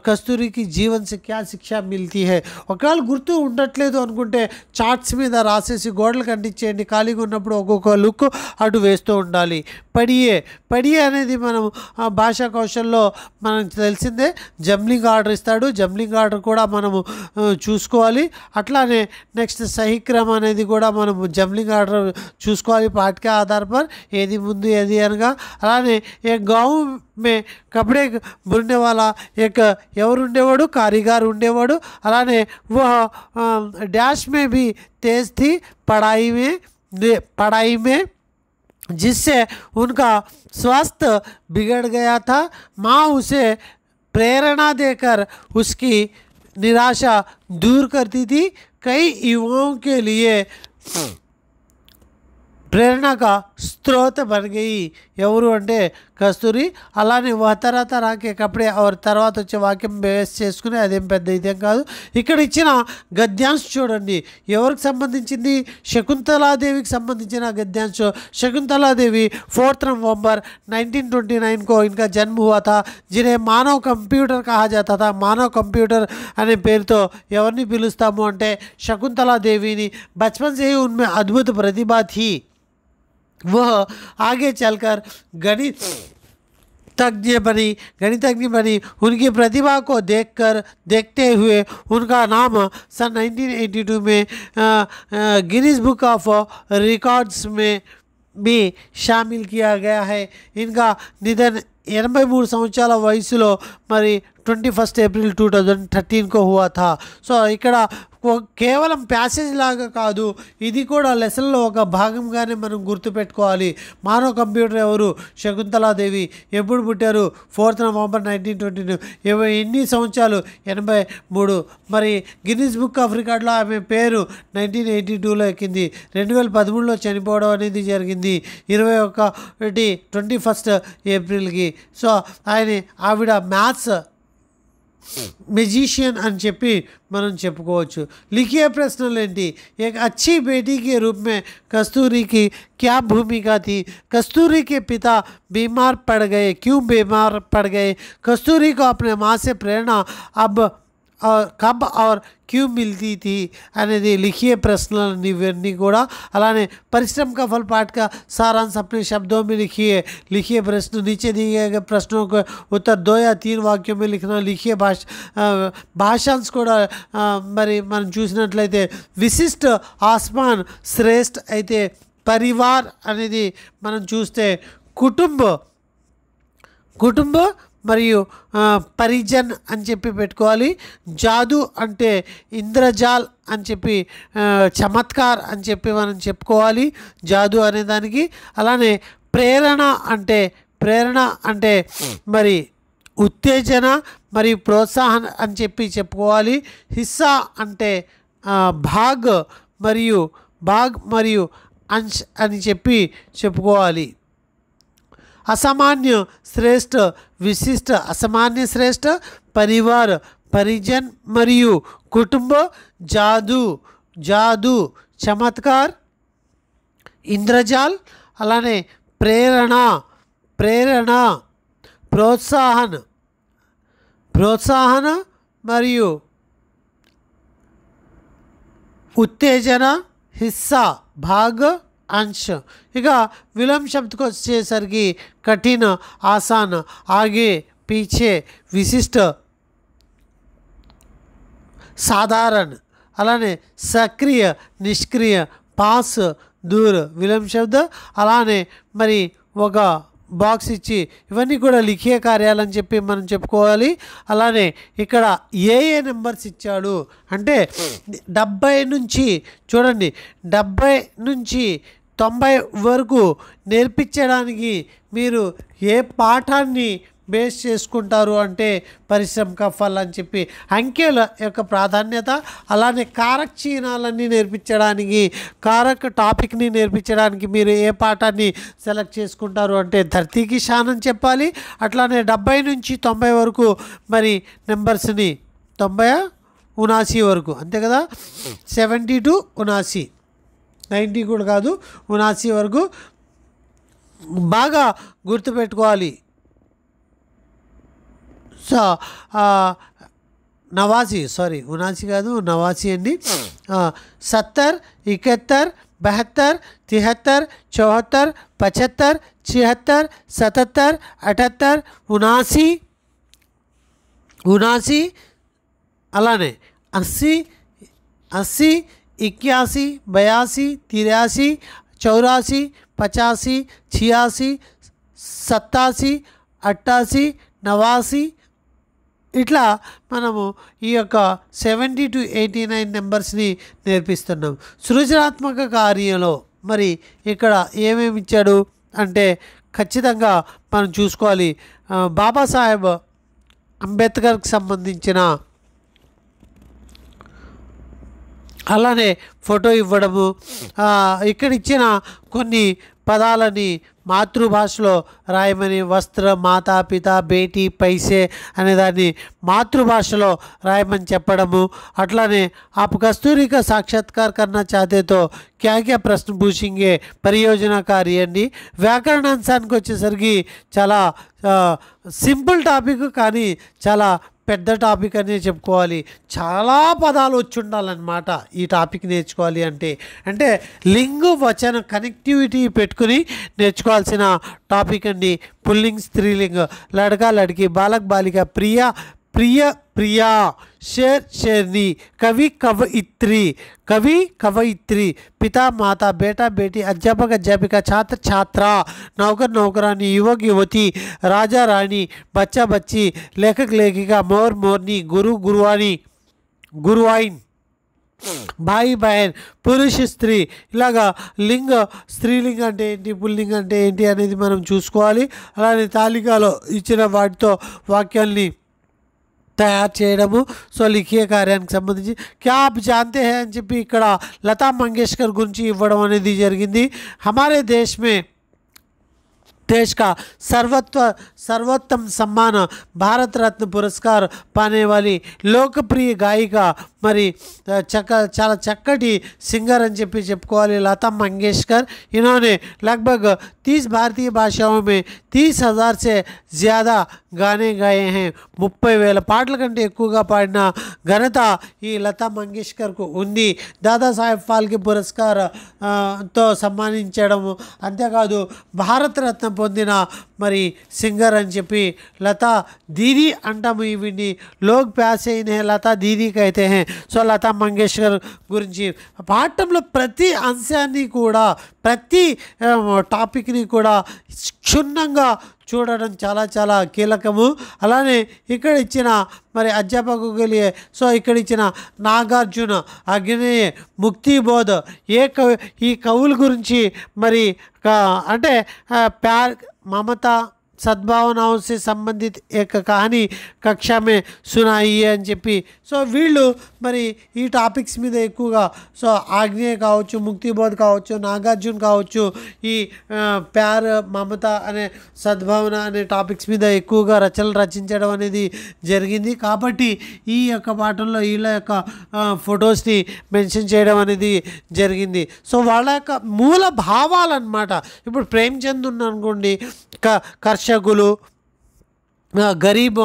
కస్తూరి की जीवन से क्या शिक्षा मिलती है. ఒకవేళ గుర్తు ఉండట్లేదు అనుకుంటే చార్ట్స్ మీద రాసేసి గోడలకు అంటించేయండి. ఖాళీగా ఉన్నప్పుడు ఒక్కొక్క లుక్ అటు వేస్తూ ఉండాలి. పడియే అనేది మనం భాషా కౌశల్లో మనకు తెలిసిందే. జంబ్లింగ్ ఆర్డర్ ఇస్తాడు, జంబ్లింగ్ ఆర్డర్ కూడా మనము చూసుకోవాలి. అట్లానే నెక్స్ట్ సహిక్రమ అనేది కూడా మనము జంబ్లింగ్ ఆర్డర్ చూసుకోవాలి పాठ के आधार पर, ఏది ముందు ఏది అనగా. అలానే ఏ గాँव में कपड़े बुनने वाला एक ఎవరు ఉండేవాడు, कारीगर ఉండేవాడు. అలానే वह डैश में भी तेज थी पढ़ाई में जिससे उनका स्वास्थ्य बिगड़ गया था. माँ उसे प्रेरणा देकर उसकी निराशा दूर करती थी. कई युवाओं के लिए प्रेरणा का स्रोत बन गई. ఎవరు అంటే కస్తూరి. అలానే తరహ के कपड़े और తర్వాత వచ్చే వాక్యం బేస్ చేసుకుని అదేం పెద్ద ఇదేం కాదు. ఇక్కడ ఇచ్చిన గద్యాంశ చూడండి ఎవరికి సంబంధించింది, శకుంతలాదేవికి సంబంధించిన గద్యాంశ. శకుంతలాదేవి 4 नवंबर 1929 को इनका जन्म हुआ था. जिन्हें मानव कंप्यूटर कहा जाता था. मानव कंप्यूटर అనే పేరుతో ఎవరిని పిలుస్తాము అంటే శకుంతలాదేవిని. बचपन से ही उनमें अद्भुत प्रतिभा थी. वह आगे चलकर गणितज्ञ बनी. उनकी प्रतिभा को देखते हुए उनका नाम सन 1982 में गिनीज बुक ऑफ रिकॉर्ड्स में भी शामिल किया गया है. इनका निधन 83 సంవత్సరాల వయసులో మరి 21 ఏప్రిల్ 2013 को हुआ था. సో ఇక్కడ కేవలం ప్యాసేజ్ లాగా కాదు, ఇది కూడా లెసన్లో ఒక భాగంగానే మనం గుర్తుపెట్టుకోవాలి. మానవ కంప్యూటర్ ఎవరు, శకుంతలాదేవి. ఎప్పుడు పుట్టారు, 4 నవంబర్ 1922. ఎన్ని సంవత్సరాలు, 83. మరి గిన్నీస్ బుక్ ఆఫ్ రికార్డ్లో ఆమె పేరు 1982లో ఎక్కింది. 2013లో చనిపోవడం అనేది జరిగింది 21 ఏప్రిల్కి. సో ఆవిడ మ్యాథ్స్ మెజిషియన్ అని చెప్పి మనం చెప్పుకోవచ్చు. లిఖియే ప్రశ్నలు ఏంటి? एक अच्छी बेटी के रूप में कस्तूरी की क्या भूमिका थी? कस्तूरी के पिता बीमार पड़ गए, क्यों बीमार पड़ गए? कस्तूरी को अपने माँ से प्रेरणा अब और कब और क्यों मिलती थी అనేది लिखिए प्रश्नలు ఇవన్నీ కూడా. అలానే परिश्रम का फल पाठ का सारांश अपने शब्दों में लिखिए. लिखिए प्रश्न नीचे दिए गए प्रश्नों को उत्तर 2 या 3 వాక్యం में लिखना. लिखिए భాషాంశ్ కూడా మరి మనం చూసినట్లయితే విశిష్ట ఆస్మాన్ శ్రేష్ఠ అయితే పరివార్ అనేది మనం చూస్తే కుటుంబ మరియు పరిజన్ అని చెప్పి పెట్టుకోవాలి. జాదు అంటే ఇంద్రజాల్ అని చెప్పి చమత్కార్ అని చెప్పి మనం చెప్పుకోవాలి జాదు అనే దానికి. అలానే ప్రేరణ అంటే మరి ఉత్తేజన మరియు ప్రోత్సాహం అని చెప్పి చెప్పుకోవాలి. హిస్సా అంటే భాగ్ మరియు అంశ్ అని చెప్పి చెప్పుకోవాలి. అసామాన్య శ్రేష్ఠ విశిష్ట, అసామాన్య శ్రేష్ఠ, పరివార్ పరిజన్ మరియు కుటుంబ, జాదు చమత్కార్, ఇంద్రజాల్. అలానే ప్రేరణ ప్రోత్సాహన మరియు ఉత్తేజన, హిస్సా భాగ్ अंश. ఇక విలోమ శబ్దకు వచ్చేసరికి కఠిన, ఆసాన్, ఆగే పీछे, విశిష్ట, సాధారణ. అలానే సక్రియ, నిష్క్రియ, పాస్, దూర్ విలోమ శబ్ద. అలానే మరి ఒక బాక్స్ ఇచ్చి ఇవన్నీ కూడా లిఖియ కార్యాలని చెప్పి మనం చెప్పుకోవాలి. అలానే ఇక్కడ ఏ నెంబర్స్ ఇచ్చాడు అంటే 70 నుంచి చూడండి 70 నుంచి 90 వరకు నేర్పించడానికి మీరు ఏ పాఠాన్ని బేస్ చేసుకుంటారు అంటే పరిశ్రమ కా ఫల్ అని చెప్పి అంకెల యొక్క ప్రాధాన్యత. అలానే కారక చిహ్నాలన్నీ నేర్పించడానికి, కారక టాపిక్ని నేర్పించడానికి మీరు ఏ పాఠాన్ని సెలెక్ట్ చేసుకుంటారు అంటే ధర్తీ కి షాన్ అని చెప్పాలి. అట్లానే 70 నుంచి 90 వరకు మరి నెంబర్స్ని 90-79 వరకు అంతే కదా, 70 to 79, 90 కూడా కాదు 79 వరకు బాగా గుర్తుపెట్టుకోవాలి. సో 89 కాదు 89 అండి. 70, 71, 72, 73, 74, 75, 76, 77, 78, 79. అలానే 80, 81, 82, 83, 84, 85, 86, 87, 88, 90. ఇట్లా మనము ఈ యొక్క 70 to 89 నెంబర్స్ని నేర్పిస్తున్నాం. సృజనాత్మక కార్యంలో మరి ఇక్కడ ఏమేమి ఇచ్చాడు అంటే ఖచ్చితంగా మనం చూసుకోవాలి. బాబాసాహెబ్ అంబేద్కర్కి సంబంధించిన అలానే ఫోటో ఇవ్వడము, ఇక్కడ ఇచ్చిన కొన్ని పదాలని మాతృభాషలో రాయమని, వస్త్ర, మాతా, పిత, బేటీ, పైసే అనే దాన్ని మాతృభాషలో రాయమని చెప్పడము. అట్లానే आप कस्तूरी का साक्षात्कार करना चाहते तो क्या क्या प्रश्न पूछेंगे परियोजना कार्य అండి. వ్యాకరణాంశానికి వచ్చేసరికి చాలా సింపుల్ టాపిక్ కానీ చాలా పెద్ద టాపిక్ అనే చెప్పుకోవాలి. చాలా పదాలు వచ్చి ఉండాలన్నమాట ఈ టాపిక్ నేర్చుకోవాలి అంటే లింగు వచన కనెక్టివిటీ పెట్టుకుని నేర్చుకోవాల్సిన టాపిక్ అండి. పుల్లింగ్, స్త్రీలింగ్, లడకా, లड़की, బాలక్, బాలిక, ప్రియా, शेर, शेरनी, कवि, कवयित्री, पिता, माता, बेटा, बेटी, अध्यापक, अध्यापिका, छात्र, छात्रा, नौकर, नौकरानी, युवक, युवती, राजा, रानी, बच्चा, बच्ची, लेखक, लेखिका, मोर, मोरनी, गुरु, गुरुवाइन, భాయి, బహన్, పురుష, స్త్రీ. ఇలాగా లింగ, స్త్రీలింగ అంటే ఏంటి, పుల్లింగ అంటే ఏంటి అనేది మనం చూసుకోవాలి. అలానే తాలికాలో ఇచ్చిన వాటితో వాక్యాల్ని తయారు చేయడము. సో లిఖియ కార్యానికి సంబంధించి క్యా ఆప్ జాంతే హై అని చెప్పి ఇక్కడ లతా మంగేష్కర్ గురించి ఇవ్వడం అనేది జరిగింది. హమారే దేశ్ మే देश का सर्वोत्तम सम्मान भारत रत्न पुरस्कार पाने वाली लोकप्रिय गायिका మరి చాలా చక్కటి సింగర్ అని చెప్పుకోవాలి లతా మంగేష్కర్. इन्होंने लगभग 30 भारतीय भाषाओं में 30,000 से ज़्यादा गाने गाए हैं. 30,000 పాటల కంటే ఎక్కువగా పాడిన ఘనత ఈ లతా మంగేష్కర్కు ఉంది. దాదాసాహెబ్ ఫాల్కే పురస్కార్ తో సన్మానించడం అంతేకాదు భారత రత్న పొందిన మరి సింగర్ అని చెప్పి లతా దీదీ అంటాము. ఇవిని లోగ్ ప్యాసే ఇన్హే లతా దీదీ కైతే హే. సో లతా మంగేష్కర్ గురించి పాఠంలో ప్రతి అంశాన్ని కూడా ప్రతి టాపిక్ని కూడా క్షుణ్ణంగా చూడడం చాలా చాలా కీలకము. అలానే ఇక్కడ ఇచ్చిన మరి అధ్యాపకులు సో ఇక్కడ ఇచ్చిన నాగార్జున అగ్నేయ ముక్తిబోధ్ ఈ కవుల గురించి మరి అంటే ప్యార్ మమతా సద్భావనాओं से संबंधित एक कहानी कक्षा में सुनाई అని చెప్పి సో వీళ్ళు మరి ఈ టాపిక్స్ మీద ఎక్కువగా సో ఆగ్నేయ కావచ్చు, ముక్తిబోధ్ కావచ్చు, నాగార్జున కావచ్చు, ఈ ప్యార్ మమత అనే సద్భావన అనే టాపిక్స్ మీద ఎక్కువగా రచనలు రచించడం అనేది జరిగింది. కాబట్టి ఈ యొక్క పాఠంలో వీళ్ళ యొక్క ఫొటోస్ని మెన్షన్ చేయడం అనేది జరిగింది. సో వాళ్ళ యొక్క మూల భావాలన్నమాట. ఇప్పుడు ప్రేమ్చంద్ ఉన్నారనుకోండి, కర్షకులు గరీబ్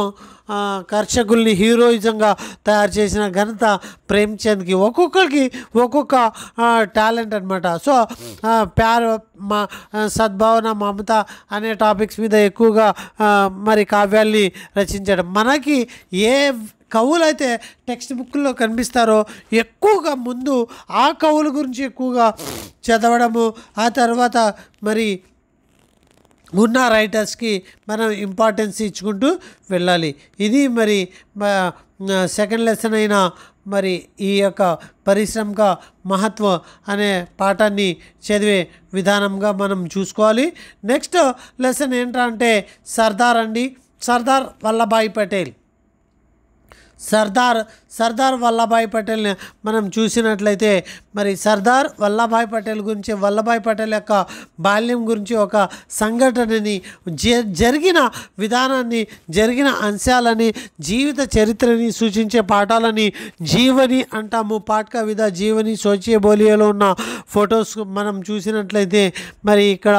కర్షకుల్ని హీరోయిజంగా తయారు చేసిన ఘనత ప్రేమ్చంద్కి. ఒక్కొక్కరికి ఒక్కొక్క టాలెంట్ అనమాట. సో ప్యార్ సద్భావన మమత అనే టాపిక్స్ మీద ఎక్కువగా మరి కావ్యాల్ని రచించడం. మనకి ఏ కవులైతే టెక్స్ట్ బుక్లో కనిపిస్తారో ఎక్కువగా ముందు ఆ కవుల గురించి ఎక్కువగా చదవడము, ఆ తర్వాత మరి ఉన్న రైటర్స్కి మనం ఇంపార్టెన్స్ ఇచ్చుకుంటూ వెళ్ళాలి. ఇది మరి సెకండ్ లెసన్ అయిన మరి ఈ యొక్క పరిశ్రమ మహత్వ అనే పాఠాన్ని చదివే విధానంగా మనం చూసుకోవాలి. నెక్స్ట్ లెసన్ ఏంటంటే సర్దార్ అండి. సర్దార్ వల్లభాయ్ పటేల్. సర్దార్ వల్లభాయ్ పటేల్ని మనం చూసినట్లయితే మరి సర్దార్ వల్లభాయ్ పటేల్ గురించి, వల్లభాయ్ పటేల్ యొక్క బాల్యం గురించి ఒక సంఘటనని జరిగిన విధానాన్ని, జరిగిన అంశాలని, జీవిత చరిత్రని సూచించే పాఠాలని జీవని అంటాము. పాఠక విధ జీవని సోచియే బోలియోలో ఉన్న ఫొటోస్ మనం చూసినట్లయితే మరి ఇక్కడ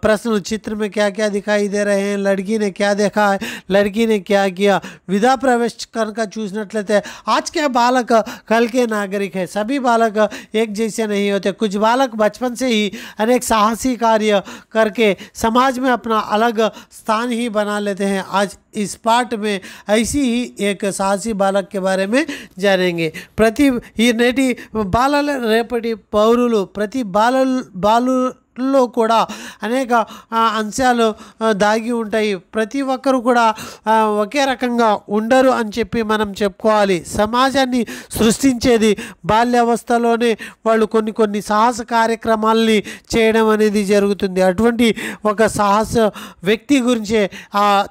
ప్రశ్నలు చిత్ర में क्या क्या दिखाई दे रहे हैं, लड़की ने क्या देखा है, लड़की ने क्या किया. विधा प्रवेश का చూసినట్లయితే आज के बालक कल के नागरिक है. सभी बालक एक जैसे नहीं होते. कुछ बालक बचपन से ही अनेक साहसी कार्य करके समाज में अपना अलग स्थान ही बना लेते हैं. आज इस पाठ में ऐसी ही एक साहसी बालक के बारे में जानेंगे. प्रति ఈ నేటి బాలల రేపటి పౌరులు ప్రతి బాలులో కూడా అనేక అంశాలు దాగి ఉంటాయి. ప్రతి ఒక్కరు కూడా ఒకే రకంగా ఉండరు అని చెప్పి మనం చెప్పుకోవాలి. సమాజాన్ని సృష్టించేది బాల్యావస్థలోనే వాళ్ళు కొన్ని సాహస కార్యక్రమాలని చేయడం అనేది జరుగుతుంది. అటువంటి ఒక సాహస వ్యక్తి గురించి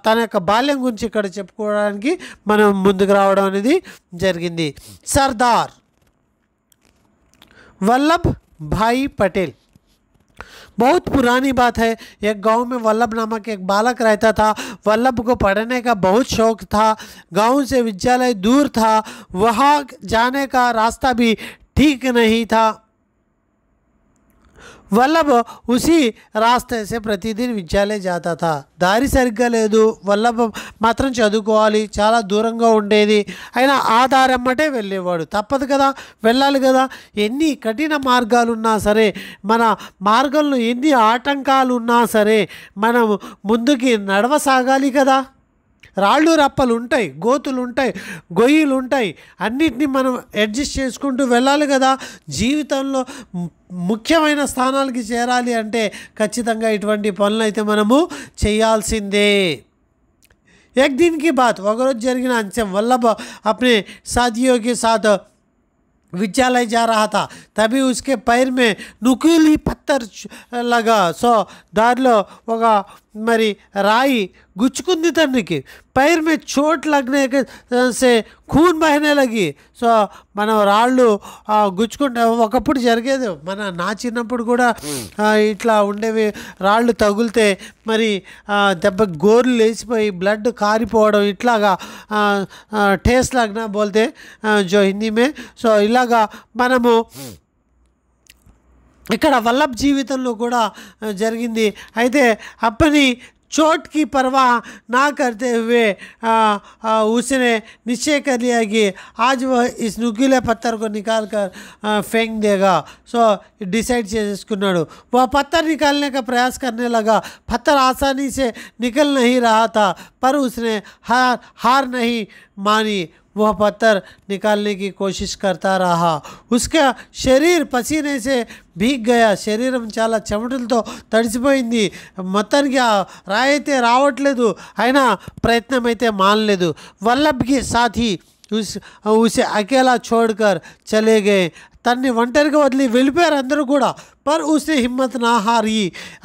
తన యొక్క బాల్యం గురించి ఇక్కడ చెప్పుకోవడానికి మనం ముందుకు రావడం అనేది జరిగింది. సర్దార్ वल्लभ भाई पटेल. बहुत पुरानी बात है. एक गांव में वल्लभ नामक एक बालक रहता था. वल्लभ को पढ़ने का बहुत शौक था. गांव से विद्यालय दूर था. वहां जाने का रास्ता भी ठीक नहीं था. వల్లభ్ ఉసి రాస్తే సే ప్రతిదిన విద్యాలయ జాతా థా. దారి సరిగ్గా లేదు. వల్లభ్ మాత్రం చదువుకోవాలి, చాలా దూరంగా ఉండేది. అయినా ఆ దారి అమ్మటే వెళ్ళేవాడు. తప్పదు కదా, వెళ్ళాలి కదా. ఎన్ని కఠిన మార్గాలు ఉన్నా సరే, మన మార్గంలో ఎన్ని ఆటంకాలు ఉన్నా సరే మనం ముందుకి నడవసాగాలి కదా. రాళ్ళు రప్పలు ఉంటాయి, గోతులు ఉంటాయి, గొయ్యిలు ఉంటాయి. అన్నిటినీ మనం అడ్జస్ట్ చేసుకుంటూ వెళ్ళాలి కదా. జీవితంలో ముఖ్యమైన స్థానాలకి చేరాలి అంటే ఖచ్చితంగా ఇటువంటి పనులు అయితే మనము చేయాల్సిందే. एक दिन की बात, ఒకరోజు జరిగిన అంశం. వల్లభ अपने साथियों के साथ विद्यालय जा रहा था. तभी उसके पैर में नुकीली पत्थर लगा. సో దారిలో ఒక మరి రాయి గుచ్చుకుంది తనకి, पैर में चोट लगने के से खून बहने लगी. సో మనం రాళ్ళు గుచ్చుకుంటే ఒకప్పుడు జరిగేది, నా చిన్నప్పుడు కూడా ఇట్లా ఉండేవి. రాళ్ళు తగిలితే మరి దెబ్బ గోర్లు లేచిపోయి బ్లడ్ కారిపోవడం, ఇట్లాగా టేస్ట్ లగ్నా బోల్తే జో హిందీ మే. సో ఇలాగా మనము ఇక్కడ వల్లభ్ జీవితంలో కూడా జరిగింది. అయితే అప్పని चोट की परवाह ना करते हुए उसने निश्चय कर लिया कि आज वह इस नुकीले पत्थर को निकाल कर फेंक देगा. सो डिसाइड చేసుకున్నాడు. वह पत्थर निकालने का प्रयास करने लगा. पत्थर आसानी से निकल नहीं रहा था, पर उसने हार नहीं मानी. वह पत्थर निकालने की कोशिश करता रहा. उसका शरीर पसीने से भीग गया. శరీరం చాలా చెమటలతో తడిసిపోయింది. మొత్తానికి రాయి అయితే రావట్లేదు, అయినా ప్రయత్నం అయితే మానలేదు. వల్లభ్కి సాథీ उसे अकेला छोड़कर चले गए. तन्ने ఒంటరిగా వదిలి వెళ్ళిపోయారు అందరూ కూడా. पर उसने हिम्मत ना हारी.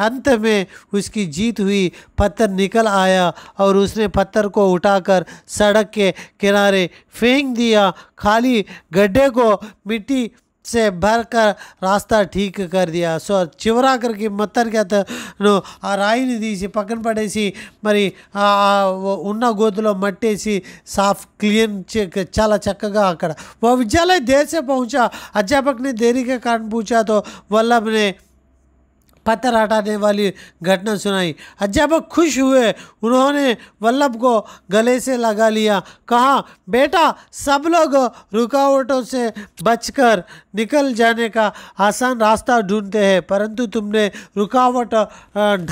अंत में उसकी जीत हुई. पत्थर निकल आया और उसने पत्थर को उठाकर सड़क के किनारे फेंक दिया. खाली गड्ढे को मिट्टी से भर कर रास्ता ठीक कर दिया. సో చివరాఖరికి మొత్తానికి అతను ఆ రాయిని తీసి పక్కన పడేసి మరి ఉన్న గోతులో మట్టేసి సాఫ్ క్లీన్ చాలా చక్కగా అక్కడ वो विद्यालय देर से पहुंचा. अध्यापक ने देरी के कारण पूछा तो वल्लभ ने पत्थर हटाने वाली घटना सुनाई. अध्यापक खुश हुए. उन्होंने वल्लभ को गले से लगा लिया. कहा, बेटा सब लोग रुकावटों से बचकर निकल जाने का आसान रास्ता ढूंढते हैं, परंतु तुमने रुकावट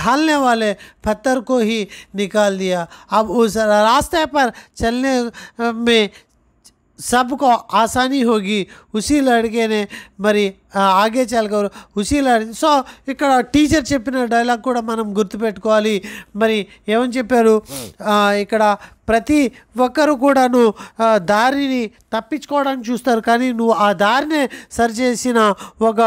ढालने वाले पत्थर को ही निकाल दिया. अब उस रास्ते पर चलने में सबको आसानी होगी. उसी लड़के ने మరి ఆగే చల్గారు ఉసి సో ఇక్కడ టీచర్ చెప్పిన డైలాగ్ కూడా మనం గుర్తుపెట్టుకోవాలి. మరి ఏమని చెప్పారు, ఇక్కడ ప్రతి ఒక్కరు కూడాను దారిని తప్పించుకోవడానికి చూస్తారు, కానీ నువ్వు ఆ దారినే సరిచేసిన ఒక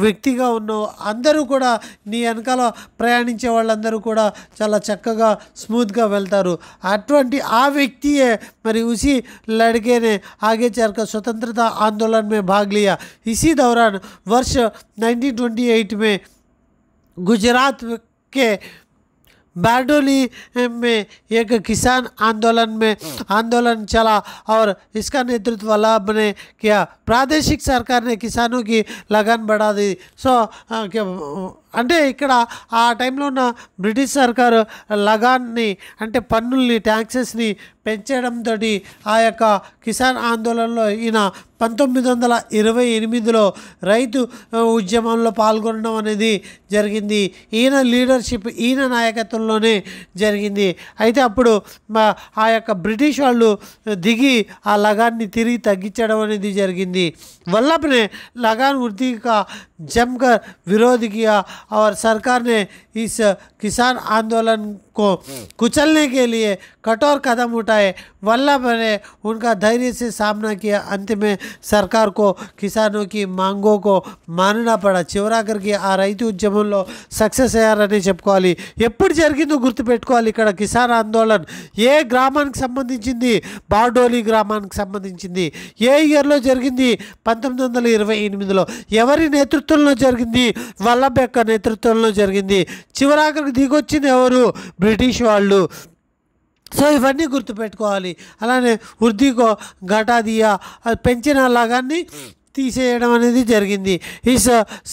వ్యక్తిగా ఉన్నావు. అందరూ కూడా నీ వెనకాల ప్రయాణించే వాళ్ళందరూ కూడా చాలా చక్కగా స్మూత్గా వెళ్తారు. అటువంటి ఆ వ్యక్తియే మరి ఉసి లड़के ఆగే చల్కర్ స్వతంత్రతా ఆందోళన में भाग लिया. इसी दौरान वर्ष 1928 में गुजरात के बारडोली में एक किसान आंदोलन चला और इसका नेतृत्व वल्लभ ने किया. प्रादेशिक सरकार ने किसानों की लगन बढ़ा दी. సో అంటే ఇక్కడ ఆ టైంలో ఉన్న బ్రిటిష్ సర్కారు లగాన్ని అంటే పన్నుల్ని ట్యాక్సెస్ని పెంచడంతో ఆ యొక్క కిసాన్ ఆందోళనలో ఈయన 1928లో రైతు ఉద్యమంలో పాల్గొనడం అనేది జరిగింది. ఈయన లీడర్షిప్, ఈయన నాయకత్వంలోనే జరిగింది. అయితే అప్పుడు ఆ యొక్క బ్రిటిష్ వాళ్ళు దిగి ఆ లగాన్ని తిరిగి తగ్గించడం అనేది జరిగింది. वल्लभ ने लगान वृद्धि का जमकर विरोध किया और सरकार ने इस किसान आंदोलन को कुचलने के लिए कठोर कदम उठाए. वल्लभ ने उनका धैर्य से सामना किया. अंत में सरकार को किसानों की मांगों को मानना पड़ा. చివరాఖరికి ఆ రైతు ఉద్యమంలో సక్సెస్ అయ్యారని చెప్పుకోవాలి. ఎప్పుడు జరిగిందో గుర్తుపెట్టుకోవాలి. ఇక్కడ కిసాన్ ఆందోళన్ ఏ గ్రామానికి సంబంధించింది, బార్డోలి గ్రామానికి సంబంధించింది. ఏ ఇయర్లో జరిగింది, 1928లో. ఎవరి నేతృత్వంలో జరిగింది, వల్లభ్ యొక్క నేతృత్వంలో జరిగింది. చివరాఖరికి దిగొచ్చింది ఎవరు, బ్రిటిష్ వాళ్ళు. సో ఇవన్నీ గుర్తుపెట్టుకోవాలి. అలానే వృద్ధికో ఘటా దియా పెంచిన లాగాన్ని తీసేయడం అనేది జరిగింది. ఈ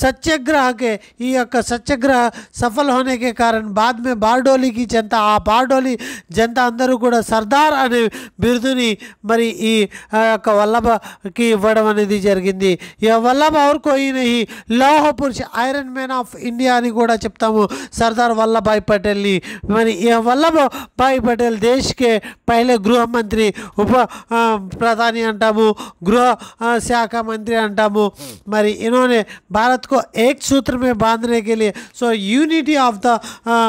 సత్యాగ్రహకే ఈ యొక్క సత్యాగ్రహ సఫల్ హోనేకే కారణం బాద్ మే బార్డోలీకి జనతా, ఆ బార్డోలి జనతా అందరూ కూడా సర్దార్ అనే బిరుదుని మరి ఈ యొక్క వల్లభకి ఇవ్వడం అనేది జరిగింది. ఈ వల్లభ और कोई नहीं, लौह पुरुष, ఐరన్ మ్యాన్ ఆఫ్ ఇండియా అని కూడా చెప్తాము సర్దార్ వల్లభాయ్ పటేల్ని. మరి ఈ వల్లభాయ్ పటేల్ దేశ్కే పహలే గృహ మంత్రి, ఉప ప్రధాని అంటాము, గృహ శాఖ మంత్రి मंत्री अंटामु मरी इन्होंने भारत को एक सूत्र में बांधने के लिए so unity of the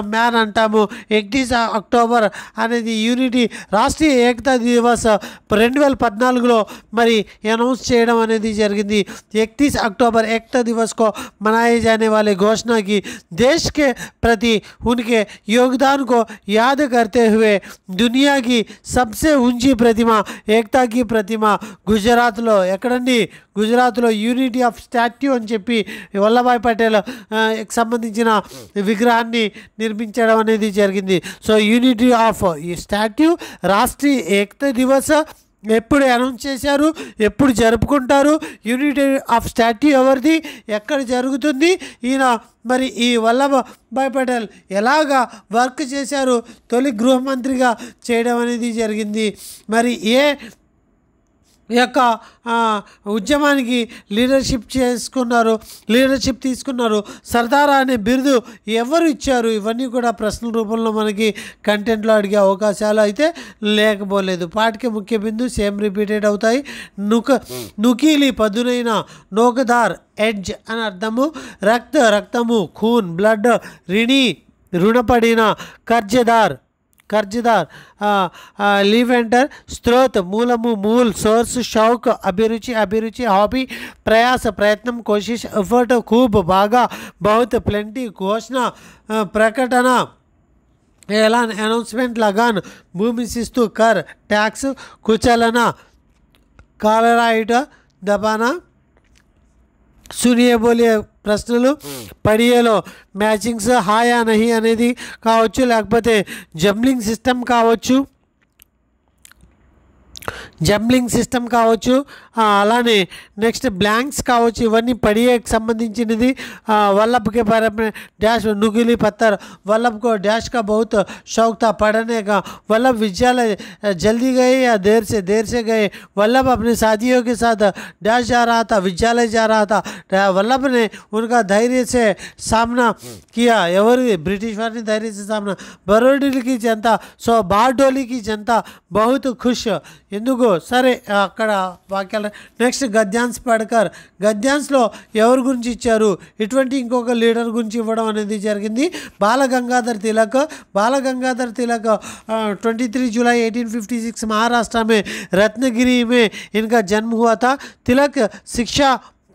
man अंटामु 31 अक्टोबर అనేది యూనిటీ రాష్ట్రీయ ఏకతా దివస్ 2014లో మరి అనౌన్స్ చేయడం అనేది జరిగింది 31 अक्टूबर एकता दिवस को मनाए जाने वाले घोषणा की देश के प्रति उनके योगदान को याद करते हुए दुनिया की सबसे ऊंची प्रतिमा एकता की प्रतिमा गुजरात लो ఎక్కడండి గుజరాత్లో యూనిటీ ఆఫ్ స్టాట్యూ అని చెప్పి వల్లభాయ్ పటేల్ సంబంధించిన విగ్రహాన్ని నిర్మించడం అనేది జరిగింది సో యూనిటీ ఆఫ్ ఈ స్టాట్యూ రాష్ట్రీయ ఏకతా దివస్ ఎప్పుడు అనౌన్స్ చేశారు ఎప్పుడు జరుపుకుంటారు యూనిటీ ఆఫ్ స్టాట్యూ ఎవరిది ఎక్కడ జరుగుతుంది ఈయన మరి ఈ వల్లభాయ్ పటేల్ ఎలాగా వర్క్ చేశారు తొలి గృహమంత్రిగా చేయడం అనేది జరిగింది మరి ఏ యొక్క ఉద్యమానికి లీడర్షిప్ తీసుకున్నారు సర్దార్ అనే బిరుదు ఎవరు ఇచ్చారు ఇవన్నీ కూడా ప్రశ్నల రూపంలో మనకి కంటెంట్లో అడిగే అవకాశాలు అయితే లేకపోలేదు పాఠ్య ముఖ్య బిందు సేమ్ రిపీటెడ్ అవుతాయి నుకీలి పదునైన నోకదార్ ఎడ్జ్ అని అర్థము రక్తము ఖూన్ బ్లడ్ రుణపడిన कर्जदार लीवेंटर स्त्रोत मूलमु मूल सोर्स शौक अभिरुचि हॉबी प्रयास प्रयत्न कोशिश एफर्ट खूब बागा बहुत प्लेंटी घोषणा प्रकटना एलान अनाउंसमेंट लगान भूमि शिस्तु कर टैक्स कुचलना कालराइट दबाना सुनिए बोलिए ప్రశ్నలు పడియేలో మ్యాచింగ్స్ హాయా నహి అనేది కావచ్చు లేకపోతే జంబ్లింగ్ సిస్టమ్ కావచ్చు అలానే నెక్స్ట్ బ్లాంక్స్ కావచ్చు ఇవన్నీ పడియేకి సంబంధించినది वल्लभ के बारे में डैश नुकीली पत्थर वल्लभ को डैश का बहुत शौक था पढ़ने का वल्लभ विद्यालय जल्दी गए या देर से गए वल्लभ अपने साथियों के साथ डैश जा रहा था विद्यालय जा रहा था वल्लभ ने उनका धैर्य से सामना किया ब्रिटिश वाली धैर्य से सामना बरोडी की जनता सो बारडोली की जनता बहुत खुश ఎందుకు సరే అక్కడ వాక్యాలు నెక్స్ట్ గద్యాన్స్ పడకర్ గద్యాన్స్లో ఎవరి గురించి ఇచ్చారు ఇటువంటి ఇంకొక లీడర్ గురించి ఇవ్వడం అనేది జరిగింది బాల గంగాధర్ తిలక్ 23 जुलाई 1856 महाराष्ट्र में रत्नगिरी में इनका जन्म हुआ था तिलक शिक्षा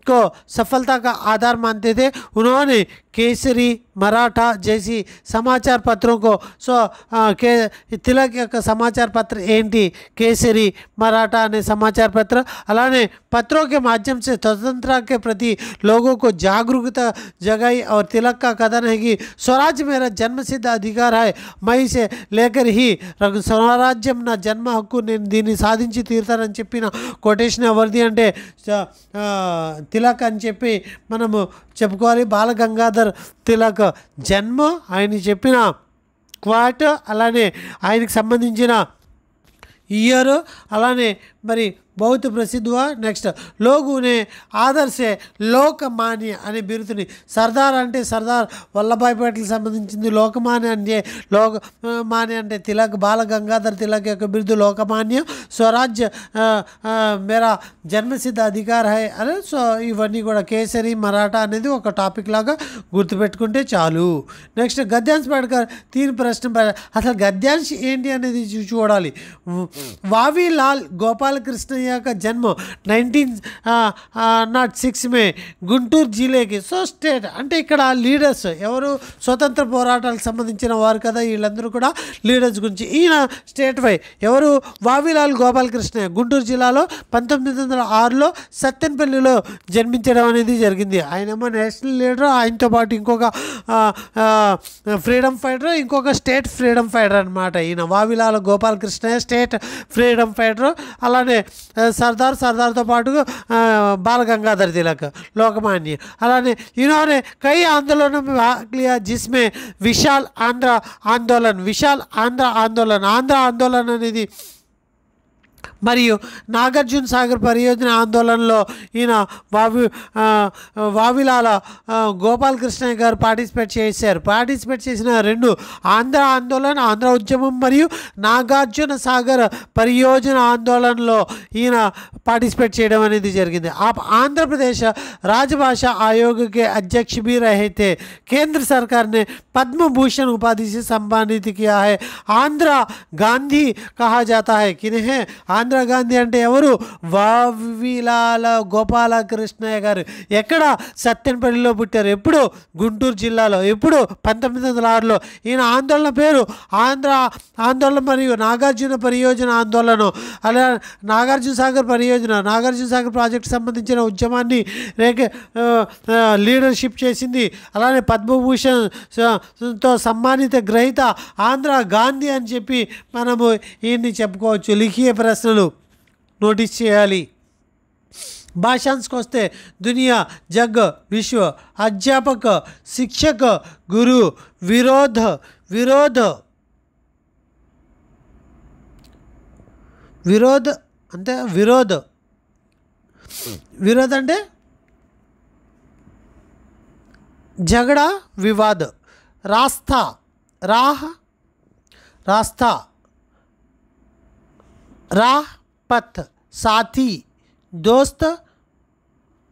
को सफलता का आधार मानते थे उन्होंने केसरी मराठा जैसी समाचार पत्रों को तिलक యొక్క समाचार पत्र ఏంటి केसरी मराठा ने समाचार पत्र अलाने पत्रों के माध्यम से स्वतंत्रता के प्रति लोगों को जागरूकता जगाई और तिलक का कथन है कि स्वराज मेरा जन्मसिद्ध अधिकार है मैं इसे लेकर ही स्वराज्యం నా జన్మ హక్కు నేను దీన్ని సాధించి తీరుతానని చెప్పిన కొటేషన్ ఎవరిది అంటే తిలక్ అని చెప్పి మనము చెప్పుకోవాలి బాల గంగాధర్ తిలక్ జన్మ ఆయన చెప్పిన క్వాట్ అలానే ఆయనకి సంబంధించిన ఇయర్ అలానే మరి बहुत प्रसिद्ध हुआ नेक्स्ट लोग उन्हें आदर से लोकमान्य अने बिरुदुनी सरदार अंटे सरदार वल्लभाई पटेल संबंधी लोकमान्य अंटे लोकमान्य अंटे तिलक बाल गंगाधर तिलक యొక్క బిరుదు లోకమాన్య స్వరాజ్య मेरा జన్మసిద్ధ అధికార है అనే సో ఇవన్నీ కూడా కేసరి మరాఠా అనేది ఒక టాపిక్ లాగా గుర్తుపెట్టుకుంటే చాలు నెక్స్ట్ గద్యాంశ్ పడకర్ 3 ప్రశ్న అసలు గద్యాంశ్ ఏంటి అనేది చూడాలి వావిలాల్ గోపాలకృష్ణ का जन्म 1906 में గుంటూరు జిల్లాకి సో స్టేట్ అంటే ఇక్కడ లీడర్స్ ఎవరు స్వతంత్ర పోరాటాలకు సంబంధించిన వారు కదా వీళ్ళందరూ కూడా లీడర్స్ గురించి ఈయన స్టేట్ వై ఎవరు వావిలాల్ గోపాలకృష్ణ గుంటూరు జిల్లాలో 1906లో సత్తెనపల్లిలో జన్మించడం అనేది జరిగింది ఆయనేమో నేషనల్ లీడర్ ఆయనతో పాటు ఇంకొక ఫ్రీడమ్ ఫైటర్ ఇంకొక స్టేట్ ఫ్రీడమ్ ఫైటర్ అనమాట ఈయన వావిలాల్ గోపాలకృష్ణ స్టేట్ ఫ్రీడమ్ ఫైటర్ అలానే सरदार तो पाटू बाल गंगाधर तिलक लोकमान्य अलाने इन्होंने कई आंदोलनों में भाग लिया जिसमें विशाल आंध्र आंदोलन అనేది మరియు నాగార్జున సాగర్ పరియోజన ఆందోళనలో ఈయన వావిలాల గోపాలకృష్ణయ్య గారు పార్టిసిపేట్ చేసిన 2 ఆంధ్ర ఆందోళన, ఆంధ్ర ఉద్యమం మరియు నాగార్జున సాగర్ పరియోజన ఆందోళనలో ఈయన पार्टिसिपेट చేయడం అనేది జరిగింది। आप आंध्र प्रदेश राजभाषा आयोग के अध्यक्ष भी रहे थे। केंद्र सरकार ने पद्म भूषण उपाधि से सम्मानित किया है। आंध्र गांधी कहा जाता है। किन्हें आंध्र गांधी అంటే ఎవరు? వావిలాల గోపాలకృష్ణయ్య గారు। ఎక్కడ? సత్తెనపల్లిలో పుట్టారు। ఎప్పుడు? గుంటూరు జిల్లాలో। ఎప్పుడు? 1906లో। ఈయన ఆందోళన పేరు ఆంధ్ర ఆందోళన మరియు నాగార్జున పరియోజన ఆందోళన। అలా నాగార్జున సాగర్ ప్రాజెక్ట్ సంబంధించిన ఉద్యమాన్ని లీడర్షిప్ చేసింది। అలానే పద్మభూషణ్తో సమ్మానిత గ్రహీత ఆంధ్ర గాంధీ అని చెప్పి మనము ఈయన్ని చెప్పుకోవచ్చు। లిఖియ ప్రశ్నలు నోటీస్ చేయాలి। భాషాంశకు వస్తే దునియా, జగ్, విశ్వ, అధ్యాపక, శిక్షక, గురు, విరోధ అంటే విరోధ అంటే झगड़ा विवाद। रास्ता राह पथ। साथी दोस्त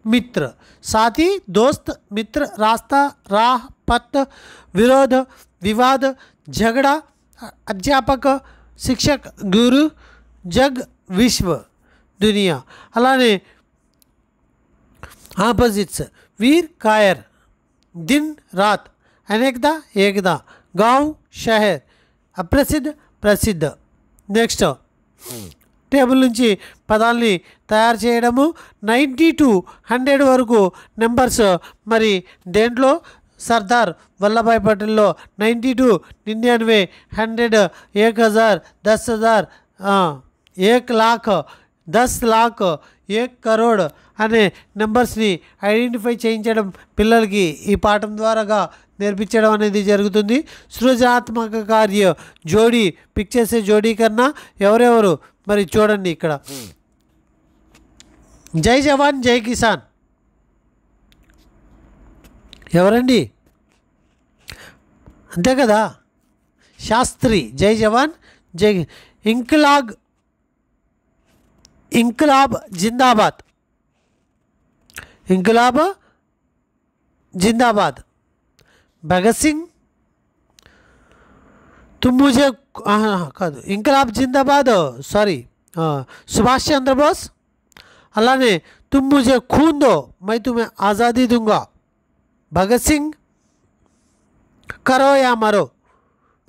मित्र रास्ता राह पथ विरोध विवाद झगड़ा अध्यापक शिक्षक गुरु जग विश्व दुनिया। అలానే ఆపోజిట్స్ वीर कायर दिन रात अनेकदा एकदा गांव शहर अप्रसिद्ध प्रसिद्ध। నెక్స్ట్ టేబుల్ నుంచి పదాలని తయారు చేయడము 90 to 100 వరకు నెంబర్స్ మరి దేంట్లో सरदार वल्लभभाई पटेल 92 99 100 1000 10,000 1 लाख 10 लाख 1 करोड़ అనే నెంబర్స్ని ఐడెంటిఫై చేయించడం పిల్లలకి ఈ పాఠం ద్వారాగా నేర్పించడం అనేది జరుగుతుంది। సృజనాత్మక కార్య జోడీ పిక్చర్ సే జోడీ కన్నా ఎవరెవరు మరి చూడండి ఇక్కడ జై జవాన్ జై కిసాన్ ఎవరండి? అంతే కదా, శాస్త్రి। జై జవాన్ జై इंकलाब जिंदाबाद भगत सिंह तुम मुझे इंकलाब जिंदाबाद सॉरी सुभाष चंद्र बोस। अल्लाह तुम मुझे खून दो मैं तुम्हें आज़ादी दूंगा। भगत सिंह करो या मरो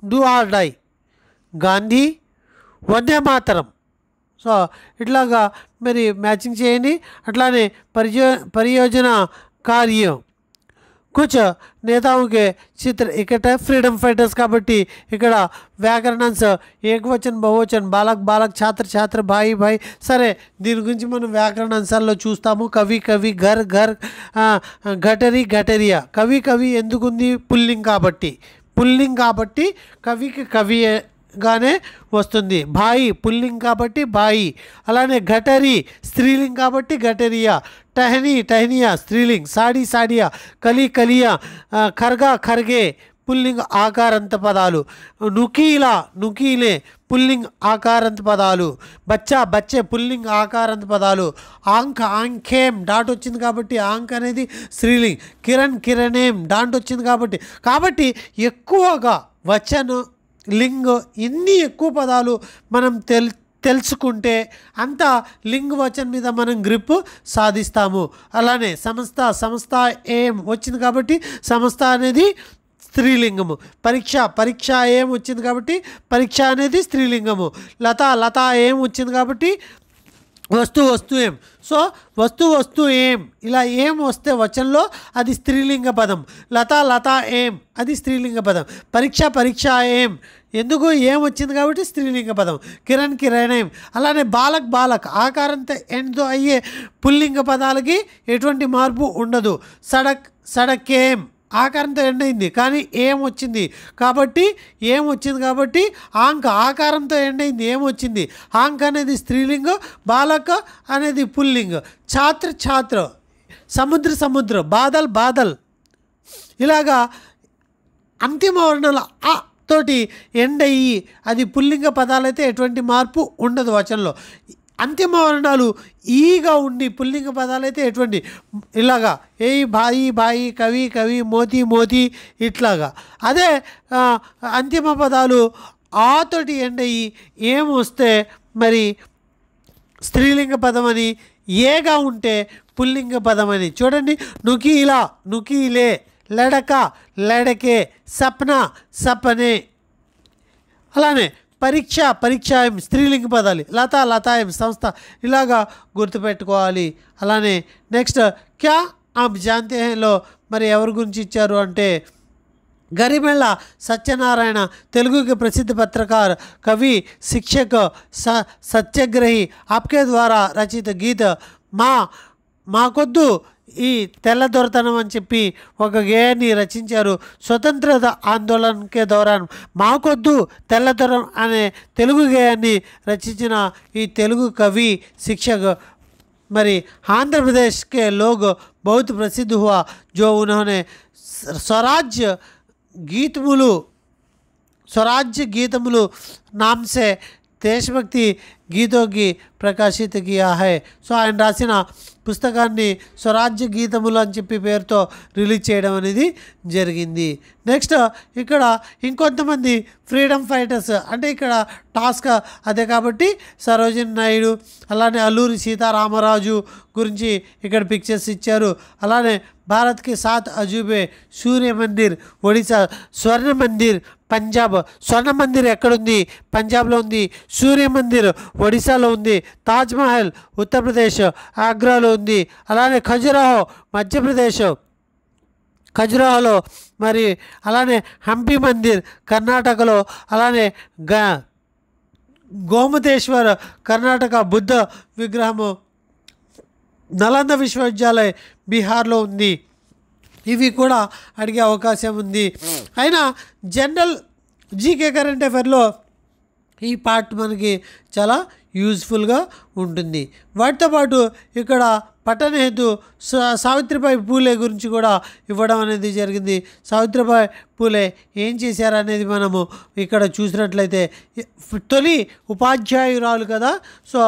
do or die. Gandhi Vande Mataram. So ఇట్లాగా మరి మ్యాచింగ్ చేయండి। అట్లానే పరియోజన కార్యం कुछ नेताओं के चित्र इकट्ठा फ्रीडम फाइटर्स కాబట్టి ఇక్కడ వ్యాకరణాంశ ఏకవచన బహువచన బాలక్ బాలక్ ఛాత్ర ఛాత్ర భాయి భాయి సరే దీని గురించి మనం వ్యాకరణాంశాల్లో చూస్తాము। కవి కవి ఘర్ ఘర్ ఘటరి ఘటరియా। కవి కవి ఎందుకుంది? పుల్లింగ్ కాబట్టి కవికి కవి గానే వస్తుంది। భాయి పుల్లింగ్ కాబట్టి భాయి। అలానే ఘటరి స్త్రీలింగ్ కాబట్టి ఘటరియా। టహనీ టహనియా స్త్రీలింగ్। సాడి సాడియా కలి కలియా ఖర్గా ఖర్గే పుల్లింగ్ ఆకారంత పదాలు। నుకీలా నుకీలే పుల్లింగ్ ఆకారంత పదాలు। బచ్చా బచ్చే పుల్లింగ్ ఆకారంత పదాలు। ఆంక్ ఆంఖేం డాట్ వచ్చింది కాబట్టి ఆంక్ అనేది స్త్రీలింగ్। కిరణ్ కిరణేం డాట్ వచ్చింది కాబట్టి ఎక్కువగా వచనం లింగ్ ఇన్ని ఎక్కువ పదాలు మనం తెలుసుకుంటే అంత లింగ్ వచనం మీద మనం గ్రిప్ సాధిస్తాము। అలానే సంస్థ ఏం వచ్చింది కాబట్టి సంస్థ అనేది స్త్రీలింగము। పరీక్ష ఏం వచ్చింది కాబట్టి పరీక్ష అనేది స్త్రీలింగము। లత ఏం వచ్చింది కాబట్టి వస్తు ఏం। సో వస్తు ఏం ఇలా ఏం వస్తే వచనంలో అది స్త్రీలింగ పదం। లత ఏం అది స్త్రీలింగ పదం। పరీక్ష ఏం ఎందుకు ఏం వచ్చింది కాబట్టి స్త్రీలింగ పదం। కిరణ్ ఏం। అలానే బాలక్ ఆకారంతో ఎండ్తో అయ్యే పుల్లింగ పదాలకి ఎటువంటి మార్పు ఉండదు। సడక్ ఏం ఆకారంతో ఎండ్ అయింది, కానీ ఏం వచ్చింది కాబట్టి ఆంక్ ఆకారంతో ఎండ్ అయింది, ఏం వచ్చింది. ఆంక్ అనేది స్త్రీలింగం, బాలక అనేది పుల్లింగం, ఛాత్ర ఛాత్ర, సముద్ర బాదల్. ఇలాగా అంతిమ వర్ణాల ఆ తోటి ఎండ్ అయ్యి అది పుల్లింగ పదాలైతే ఎటువంటి మార్పు ఉండదు వచనంలో. అంతిమ వర్ణాలు ఈగా ఉండి పుల్లింగ పదాలైతే ఎటువంటి ఇలాగా ఏయి బాయి కవి మోతి ఇట్లాగా. అదే అంతిమ పదాలు ఆతోటి ఎండ్ అయ్యి ఏం వస్తే మరి స్త్రీలింగ పదం అని, ఏగా ఉంటే పుల్లింగ పదం అని. చూడండి, నుకీలే, లడక లడకే, సపనే. అలానే పరీక్షాయం స్త్రీలింగ పదాలు, లతాయం సంస్థ, ఇలాగా గుర్తుపెట్టుకోవాలి. అలానే నెక్స్ట్ క్యా ఆప్ జాంతే హేలో మరి ఎవరి గురించి ఇచ్చారు అంటే గరిమెళ్ళ సత్యనారాయణ, తెలుగు के प्रसिद्ध पत्रकार, कवि, शिक्षक, सत्याग्रही, आपके द्वारा रचित गीत మాకొద్దు ఈ తెల్లదొరతనం అని చెప్పి ఒక గేయాన్ని రచించారు. స్వతంత్రత ఆందోళనకే దౌరాన్ మాకొద్దు తెల్లదొరం అనే తెలుగు గేయాన్ని రచించిన ఈ తెలుగు కవి शिक्षक మరి आंध्र प्रदेश के लोग बहुत प्रसिद्ध हुआ जो उन्होंने स्वराज्य गीतमुలు नाम से देशभक्ति गीतों की प्रकाशित किया है. సో ఆయన రాసిన పుస్తకాన్ని స్వరాజ్య గీతములు అని చెప్పి పేరుతో రిలీజ్ చేయడం అనేది జరిగింది. నెక్స్ట్ ఇక్కడ ఇంకొంతమంది ఫ్రీడమ్ ఫైటర్స్, అంటే ఇక్కడ టాస్క్ అదే కాబట్టి సరోజిని నాయుడు, అలానే అల్లూరి సీతారామరాజు గురించి ఇక్కడ పిక్చర్స్ ఇచ్చారు. అలానే భారత్కి 7 అజూబే, సూర్య మందిర్ ఒడిశా, స్వర్ణ మందిర్ పంజాబ్, స్వర్ణ మందిర్ ఎక్కడుంది పంజాబ్లో ఉంది, సూర్య మందిర్ ఒడిశాలో ఉంది, తాజ్మహల్ ఉత్తరప్రదేశ్ ఆగ్రాలో ఉంది, అలానే ఖజురాహో మధ్యప్రదేశ్ ఖజురాహోలో, మరి అలానే హంపి మందిర్ కర్ణాటకలో, అలానే గోమతేశ్వర్ కర్ణాటక బుద్ధ విగ్రహము నలంద విశ్వవిద్యాలయ బీహార్లో ఉంది. ఇవి కూడా అడిగే అవకాశం ఉంది. అయినా జనరల్ జీకే కరెంట్ అఫైర్లో ఈ పార్ట్ మనకి చాలా యూజ్ఫుల్గా ఉంటుంది. వాటితో పాటు ఇక్కడ పట్టణ హేతు సావిత్రిబాయి పూలే గురించి కూడా ఇవ్వడం అనేది జరిగింది. సావిత్రిబాయి పూలే ఏం చేశారనేది మనము ఇక్కడ చూసినట్లయితే తొలి ఉపాధ్యాయురాలు కదా. సో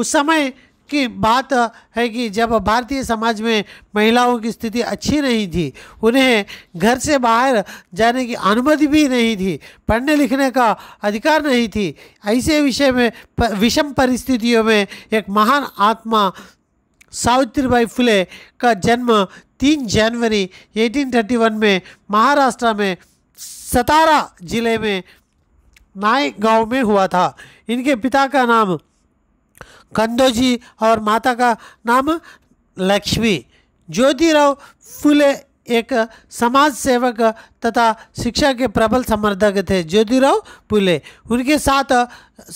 ఉస్ समय की बात है कि जब भारतीय समाज में महिलाओं की स्थिति अच्छी नहीं थी, उन्हें घर से बाहर जाने की अनुमति भी नहीं थी, पढ़ने लिखने का अधिकार नहीं थी. ऐसे विषय में विषम परिस्थितियों में एक महान आत्मा सावित्रीबाई फुले का जन्म 3 जनवरी 1831 में महाराष्ट्र में सतारा जिले में नाय गांव में हुआ था. इनके पिता का नाम कंदोजी और माता का नाम लक्ष्मी. ज्योतिराव फुले एक समाज सेवक तथा शिक्षा के प्रबल समर्थक थे. ज्योतिराव फुले, उनके साथ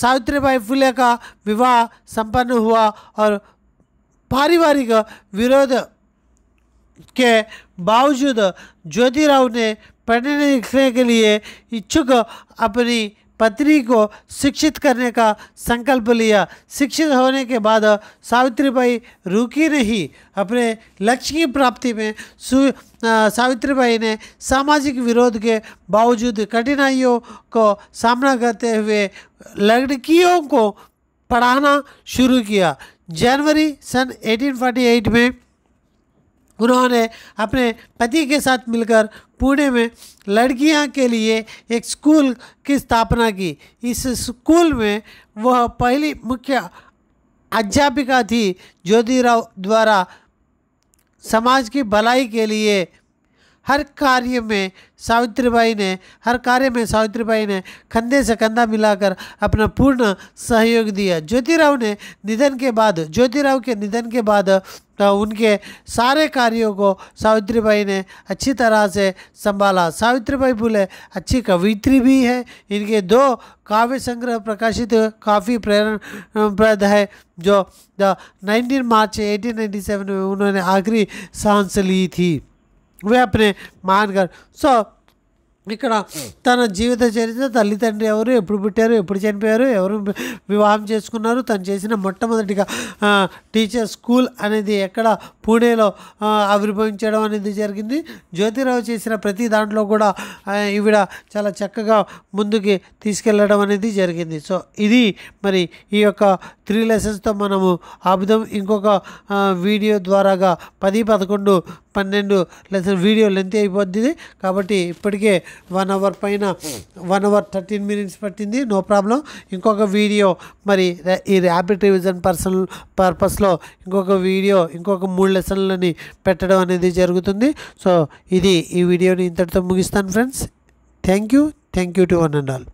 सावित्रीबाई फुले का विवाह संपन्न हुआ और पारिवारिक विरोध के बावजूद ज्योतिराव ने पढ़ने लिखने के लिए इच्छुक अपनी पत्नी को शिक्षित करने का संकल्प लिया. शिक्षित होने के बाद सावित्रीबाई रुकी नहीं. अपने लक्ष्य की प्राप्ति में सावित्रीबाई ने सामाजिक विरोध के बावजूद कठिनाइयों को सामना करते हुए लड़कियों को पढ़ाना शुरू किया. जनवरी सन 1848 में उन्होंने अपने पति के साथ मिलकर पुणे में लड़कियां के लिए एक स्कूल की स्थापना की. इस स्कूल में वह पहली मुख्य अध्यापिका थी. ज्योतिराव द्वारा समाज की भलाई के लिए हर कार्य में सावित्रीबाई ने कंधे से कंधा मिलाकर अपना पूर्ण सहयोग दिया. ज्योतिराव के निधन के बाद उनके सारे कार्यों को सावित्रीबाई ने अच्छी तरह से संभाला. सावित्रीबाई फुले अच्छी कवित्री भी है. इनके 2 काव्य संग्रह प्रकाशित काफ़ी प्रेरणाप्रद है. जो 19 मार्च 1897 में उन्होंने आखिरी सांस ली थी. वे अपने महान సో ఇక్కడ తన జీవిత చరిత్ర, తల్లిదండ్రి ఎవరు, ఎప్పుడు పుట్టారు, ఎప్పుడు చనిపోయారు, ఎవరు వివాహం చేసుకున్నారు, తను చేసిన మొట్టమొదటిగా టీచర్ స్కూల్ అనేది ఎక్కడ పూణేలో ఆవిర్భవించడం అనేది జరిగింది. జ్యోతిరావు చేసిన ప్రతి దాంట్లో కూడా ఈవిడ చాలా చక్కగా ముందుకి తీసుకెళ్ళడం అనేది జరిగింది. సో ఇది మరి ఈ యొక్క 3 లెసన్స్తో మనము ఆపుదాం. ఇంకొక వీడియో ద్వారాగా 10, 11, 12 లెసన్ వీడియో లెంత్ అయిపోద్ది. కాబట్టి ఇప్పటికే 1 అవర్ పైన 1 అవర్ 13 మినిట్స్ పట్టింది. No problem. ఇంకొక వీడియో మరి ఈ ర్యాపిడ్ రివిజన్ పర్పస్లో ఇంకొక వీడియో, ఇంకొక 3 లెసన్లని పెట్టడం అనేది జరుగుతుంది. సో ఇది ఈ వీడియోని ఇంతటితో ముగిస్తాను friends. Thank you to one and all.